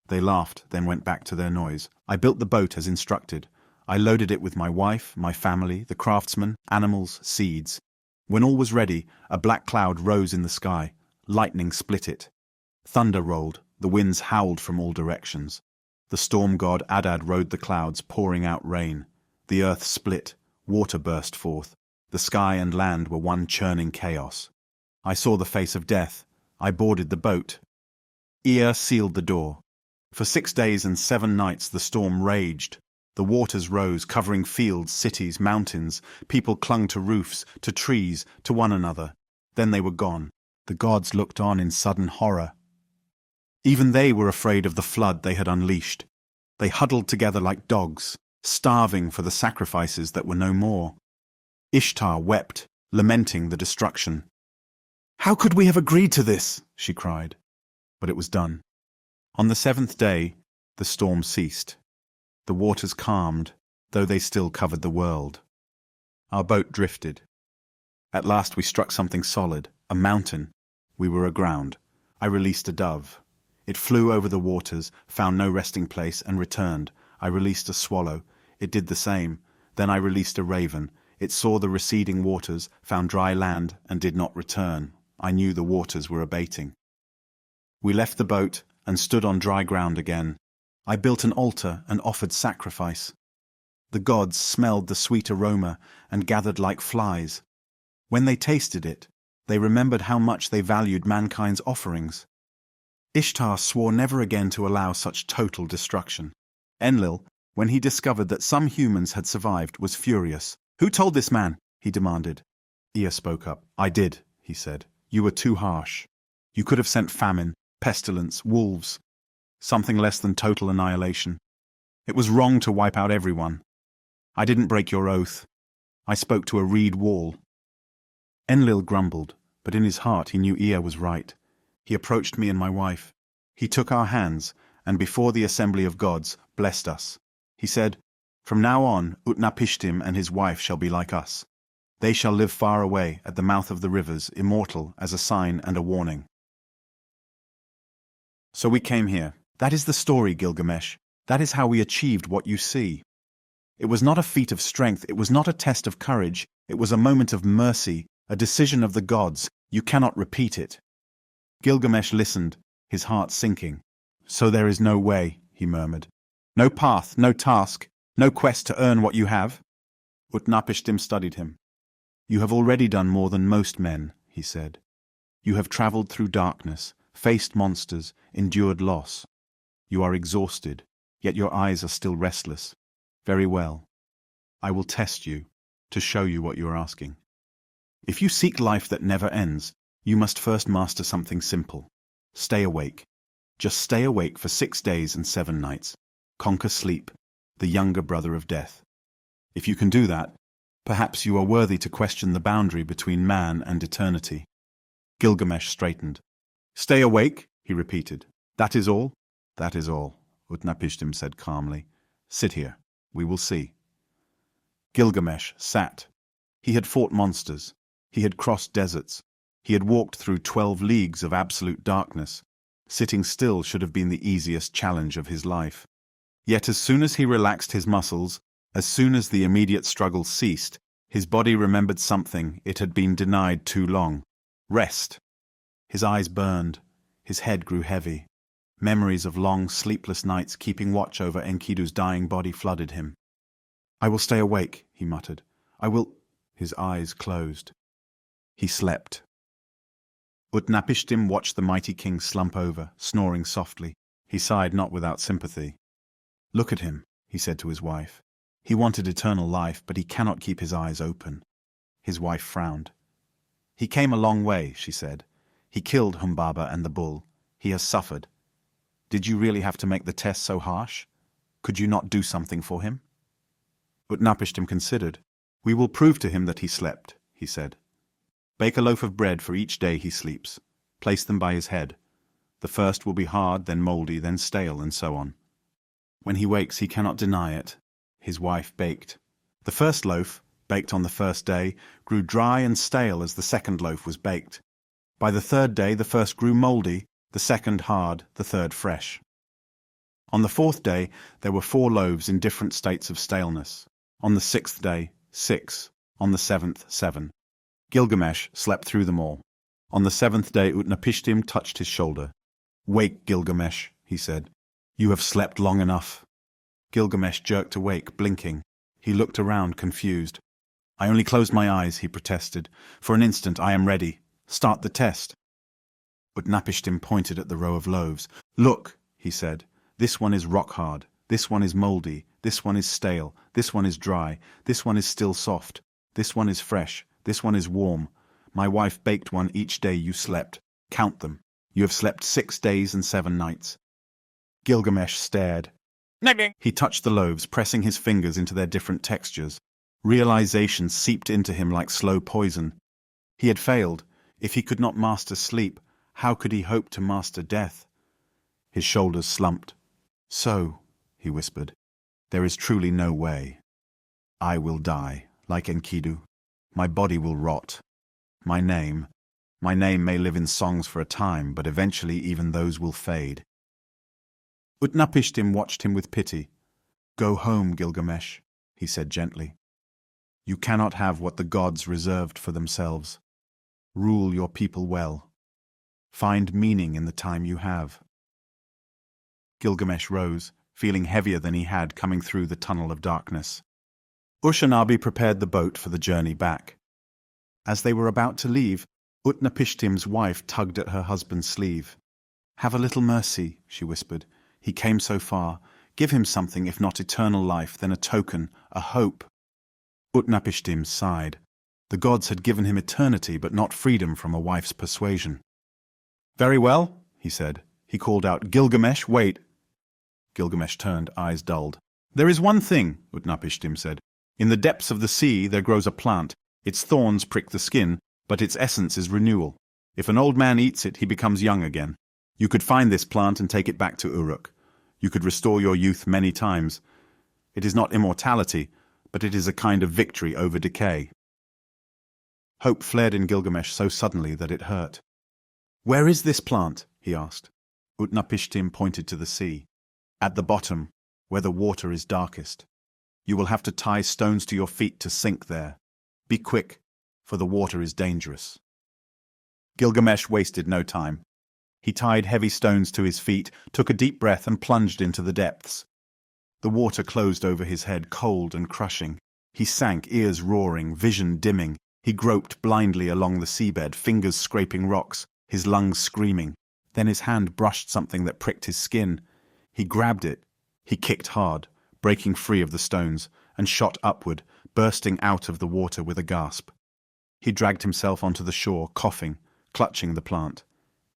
They laughed, then went back to their noise. I built the boat as instructed. I loaded it with my wife, my family, the craftsmen, animals, seeds. When all was ready, a black cloud rose in the sky. Lightning split it. Thunder rolled. The winds howled from all directions. The storm god Adad rode the clouds, pouring out rain. The earth split. Water burst forth. The sky and land were one churning chaos. I saw the face of death. I boarded the boat. Ea sealed the door. For 6 days and 7 nights the storm raged. The waters rose, covering fields, cities, mountains. People clung to roofs, to trees, to one another. Then they were gone. The gods looked on in sudden horror. Even they were afraid of the flood they had unleashed. They huddled together like dogs, starving for the sacrifices that were no more. Ishtar wept, lamenting the destruction. "How could we have agreed to this?" she cried. But it was done. On the 7th day, the storm ceased. The waters calmed, though they still covered the world. Our boat drifted. At last we struck something solid, a mountain. We were aground. I released a dove. It flew over the waters, found no resting place, and returned. I released a swallow. It did the same. Then I released a raven. It saw the receding waters, found dry land, and did not return. I knew the waters were abating. We left the boat and stood on dry ground again. I built an altar and offered sacrifice. The gods smelled the sweet aroma and gathered like flies. When they tasted it, they remembered how much they valued mankind's offerings. Ishtar swore never again to allow such total destruction. Enlil, when he discovered that some humans had survived, was furious. "Who told this man?" he demanded. Ea spoke up. "I did," he said. "You were too harsh. You could have sent famine, pestilence, wolves, something less than total annihilation. It was wrong to wipe out everyone. I didn't break your oath. I spoke to a reed wall." Enlil grumbled, but in his heart he knew Ea was right. He approached me and my wife. He took our hands, and before the assembly of gods, blessed us. He said, "From now on, Utnapishtim and his wife shall be like us. They shall live far away, at the mouth of the rivers, immortal, as a sign and a warning." So we came here. That is the story, Gilgamesh. That is how we achieved what you see. It was not a feat of strength, it was not a test of courage, it was a moment of mercy, a decision of the gods. You cannot repeat it. Gilgamesh listened, his heart sinking. So there is no way, he murmured. No path, no task, no quest to earn what you have? Utnapishtim studied him. You have already done more than most men, he said. You have traveled through darkness, faced monsters, endured loss. You are exhausted, yet your eyes are still restless. Very well. I will test you, to show you what you are asking. If you seek life that never ends, you must first master something simple. Stay awake. Just stay awake for 6 days and 7 nights. Conquer sleep, the younger brother of death. If you can do that, perhaps you are worthy to question the boundary between man and eternity. Gilgamesh straightened. Stay awake, he repeated. That is all? That is all, Utnapishtim said calmly. Sit here. We will see. Gilgamesh sat. He had fought monsters. He had crossed deserts. He had walked through 12 leagues of absolute darkness. Sitting still should have been the easiest challenge of his life. Yet as soon as he relaxed his muscles, as soon as the immediate struggle ceased, his body remembered something it had been denied too long. Rest. His eyes burned. His head grew heavy. Memories of long, sleepless nights keeping watch over Enkidu's dying body flooded him. I will stay awake, he muttered. I will... His eyes closed. He slept. Utnapishtim watched the mighty king slump over, snoring softly. He sighed not without sympathy. Look at him, he said to his wife. He wanted eternal life, but he cannot keep his eyes open. His wife frowned. He came a long way, she said. He killed Humbaba and the bull. He has suffered. Did you really have to make the test so harsh? Could you not do something for him? Utnapishtim considered. We will prove to him that he slept, he said. Bake a loaf of bread for each day he sleeps. Place them by his head. The first will be hard, then mouldy, then stale, and so on. When he wakes, he cannot deny it. His wife baked. The first loaf, baked on the first day, grew dry and stale as the second loaf was baked. By the third day, the first grew mouldy, the second hard, the third fresh. On the fourth day, there were 4 loaves in different states of staleness. On the 6th day, 6. On the 7th, 7. Gilgamesh slept through them all. On the 7th day, Utnapishtim touched his shoulder. Wake, Gilgamesh, he said. You have slept long enough. Gilgamesh jerked awake, blinking. He looked around, confused. I only closed my eyes, he protested. For an instant, I am ready. Start the test. Utnapishtim pointed at the row of loaves. Look, he said. This one is rock hard. This one is mouldy. This one is stale. This one is dry. This one is still soft. This one is fresh. This one is warm. My wife baked one each day you slept. Count them. You have slept 6 days and 7 nights. Gilgamesh stared. He touched the loaves, pressing his fingers into their different textures. Realization seeped into him like slow poison. He had failed. If he could not master sleep, how could he hope to master death? His shoulders slumped. So, he whispered, there is truly no way. I will die, like Enkidu. My body will rot. My name may live in songs for a time, but eventually even those will fade. Utnapishtim watched him with pity. Go home, Gilgamesh, he said gently. You cannot have what the gods reserved for themselves. Rule your people well. Find meaning in the time you have. Gilgamesh rose, feeling heavier than he had coming through the tunnel of darkness. Ushanabi prepared the boat for the journey back. As they were about to leave, Utnapishtim's wife tugged at her husband's sleeve. Have a little mercy, she whispered. He came so far. Give him something, if not eternal life, then a token, a hope. Utnapishtim sighed. The gods had given him eternity, but not freedom from a wife's persuasion. Very well, he said. He called out, Gilgamesh, wait. Gilgamesh turned, eyes dulled. There is one thing, Utnapishtim said. In the depths of the sea there grows a plant. Its thorns prick the skin, but its essence is renewal. If an old man eats it, he becomes young again. You could find this plant and take it back to Uruk. You could restore your youth many times. It is not immortality, but it is a kind of victory over decay. Hope flared in Gilgamesh so suddenly that it hurt. Where is this plant? He asked. Utnapishtim pointed to the sea. At the bottom. where the water is darkest. You will have to tie stones to your feet to sink there. Be quick, for the water is dangerous." Gilgamesh wasted no time. He tied heavy stones to his feet, took a deep breath, and plunged into the depths. The water closed over his head, cold and crushing. He sank, ears roaring, vision dimming. He groped blindly along the seabed, fingers scraping rocks, his lungs screaming. Then his hand brushed something that pricked his skin. He grabbed it. He kicked hard, breaking free of the stones, and shot upward, bursting out of the water with a gasp. He dragged himself onto the shore, coughing, clutching the plant.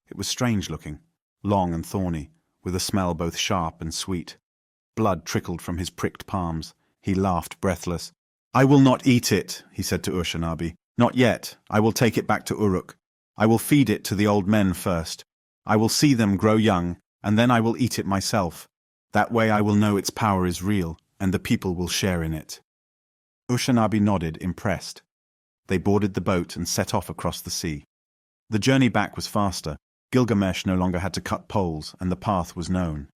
It was strange looking, long and thorny, with a smell both sharp and sweet. Blood trickled from his pricked palms. He laughed, breathless. "I will not eat it," he said to Urshanabi. "Not yet. I will take it back to Uruk. I will feed it to the old men first. I will see them grow young, and then I will eat it myself. That way I will know its power is real, and the people will share in it." Urshanabi nodded, impressed. They boarded the boat and set off across the sea. The journey back was faster. Gilgamesh no longer had to cut poles, and the path was known.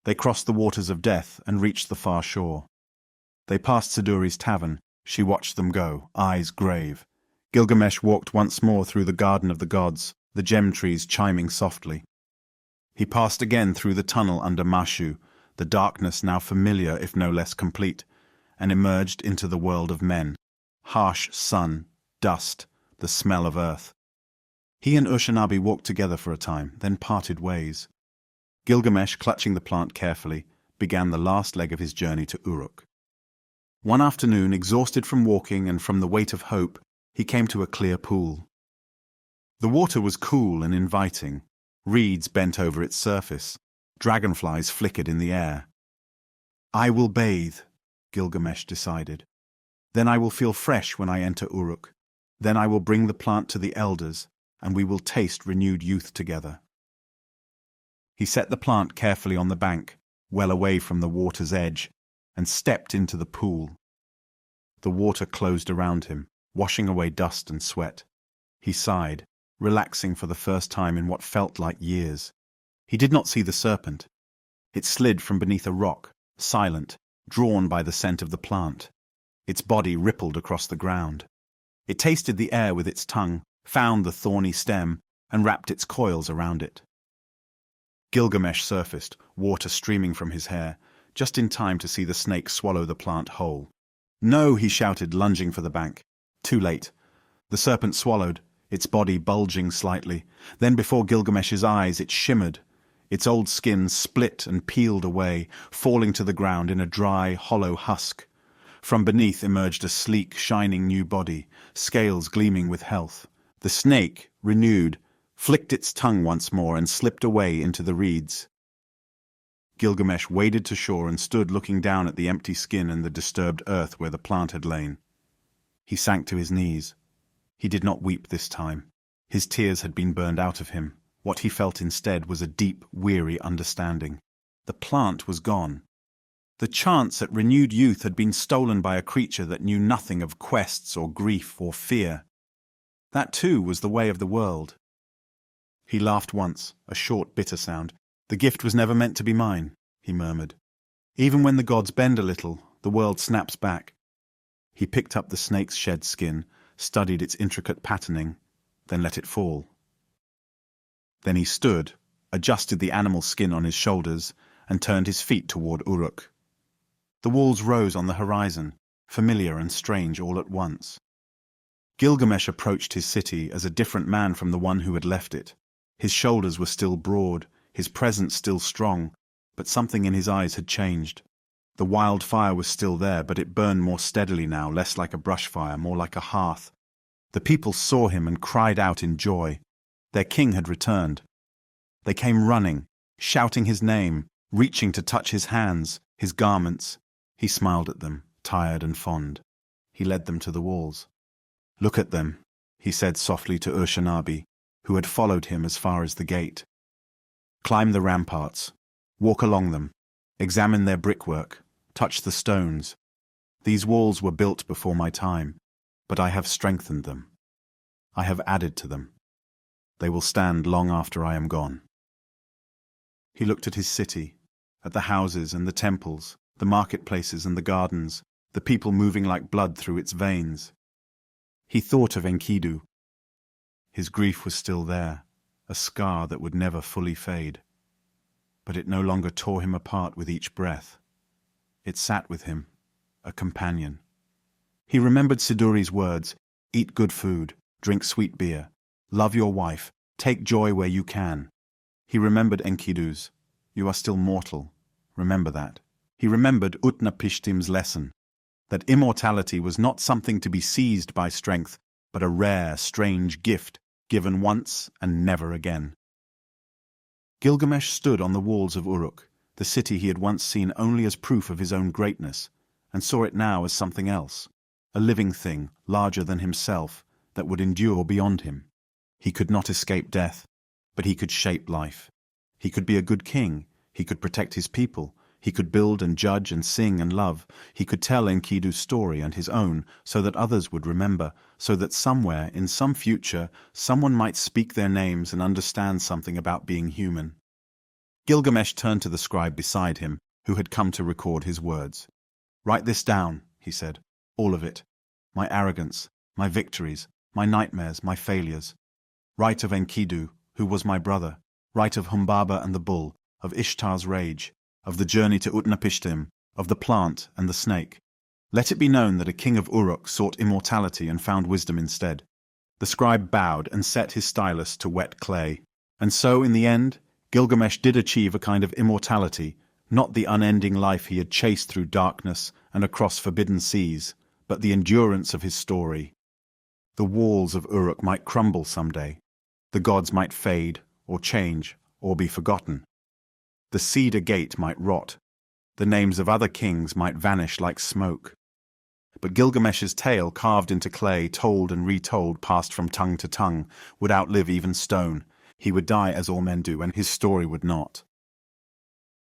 They crossed the waters of death and reached the far shore. They passed Siduri's tavern. She watched them go, eyes grave. Gilgamesh walked once more through the garden of the gods, the gem trees chiming softly. He passed again through the tunnel under Mashu, the darkness now familiar if no less complete, and emerged into the world of men. Harsh sun, dust, the smell of earth. He and Urshanabi walked together for a time, then parted ways. Gilgamesh, clutching the plant carefully, began the last leg of his journey to Uruk. One afternoon, exhausted from walking and from the weight of hope, he came to a clear pool. The water was cool and inviting. Reeds bent over its surface. Dragonflies flickered in the air. "I will bathe," Gilgamesh decided. "Then I will feel fresh when I enter Uruk. Then I will bring the plant to the elders, and we will taste renewed youth together." He set the plant carefully on the bank, well away from the water's edge, and stepped into the pool. The water closed around him, washing away dust and sweat. He sighed, relaxing for the first time in what felt like years. He did not see the serpent. It slid from beneath a rock, silent, drawn by the scent of the plant. Its body rippled across the ground. It tasted the air with its tongue, found the thorny stem, and wrapped its coils around it. Gilgamesh surfaced, water streaming from his hair, just in time to see the snake swallow the plant whole. "No!" he shouted, lunging for the bank. Too late. The serpent swallowed, its body bulging slightly. Then before Gilgamesh's eyes it shimmered. Its old skin split and peeled away, falling to the ground in a dry, hollow husk. From beneath emerged a sleek, shining new body, scales gleaming with health. The snake, renewed, flicked its tongue once more and slipped away into the reeds. Gilgamesh waded to shore and stood looking down at the empty skin and the disturbed earth where the plant had lain. He sank to his knees. He did not weep this time. His tears had been burned out of him. What he felt instead was a deep, weary understanding. The plant was gone. The chance at renewed youth had been stolen by a creature that knew nothing of quests or grief or fear. That too was the way of the world. He laughed once, a short, bitter sound. "The gift was never meant to be mine," he murmured. "Even when the gods bend a little, the world snaps back." He picked up the snake's shed skin, studied its intricate patterning, then let it fall. Then he stood, adjusted the animal skin on his shoulders, and turned his feet toward Uruk. The walls rose on the horizon, familiar and strange all at once. Gilgamesh approached his city as a different man from the one who had left it. His shoulders were still broad, his presence still strong, but something in his eyes had changed. The wild fire was still there, but it burned more steadily now, less like a brush fire, more like a hearth. The people saw him and cried out in joy. Their king had returned. They came running, shouting his name, reaching to touch his hands, his garments. He smiled at them, tired and fond. He led them to the walls. "Look at them," he said softly to Urshanabi, who had followed him as far as the gate. "Climb the ramparts, walk along them, examine their brickwork, touch the stones. These walls were built before my time, but I have strengthened them. I have added to them. They will stand long after I am gone." He looked at his city, at the houses and the temples, the marketplaces and the gardens, the people moving like blood through its veins. He thought of Enkidu. His grief was still there, a scar that would never fully fade. But it no longer tore him apart with each breath. It sat with him, a companion. He remembered Siduri's words, "Eat good food, drink sweet beer, love your wife, take joy where you can." He remembered Enkidu's, "You are still mortal, remember that." He remembered Utnapishtim's lesson, that immortality was not something to be seized by strength, but a rare, strange gift, given once and never again. Gilgamesh stood on the walls of Uruk, the city he had once seen only as proof of his own greatness, and saw it now as something else, a living thing, larger than himself, that would endure beyond him. He could not escape death, but he could shape life. He could be a good king, he could protect his people, he could build and judge and sing and love, he could tell Enkidu's story and his own, so that others would remember, so that somewhere, in some future, someone might speak their names and understand something about being human. Gilgamesh turned to the scribe beside him, who had come to record his words. "Write this down," he said, "all of it. My arrogance, my victories, my nightmares, my failures. Write of Enkidu, who was my brother. Write of Humbaba and the bull, of Ishtar's rage, of the journey to Utnapishtim, of the plant and the snake. Let it be known that a king of Uruk sought immortality and found wisdom instead." The scribe bowed and set his stylus to wet clay. And so, in the end, Gilgamesh did achieve a kind of immortality, not the unending life he had chased through darkness and across forbidden seas, but the endurance of his story. The walls of Uruk might crumble someday. The gods might fade, or change, or be forgotten. The cedar gate might rot. The names of other kings might vanish like smoke. But Gilgamesh's tale, carved into clay, told and retold, passed from tongue to tongue, would outlive even stone. He would die as all men do, and his story would not.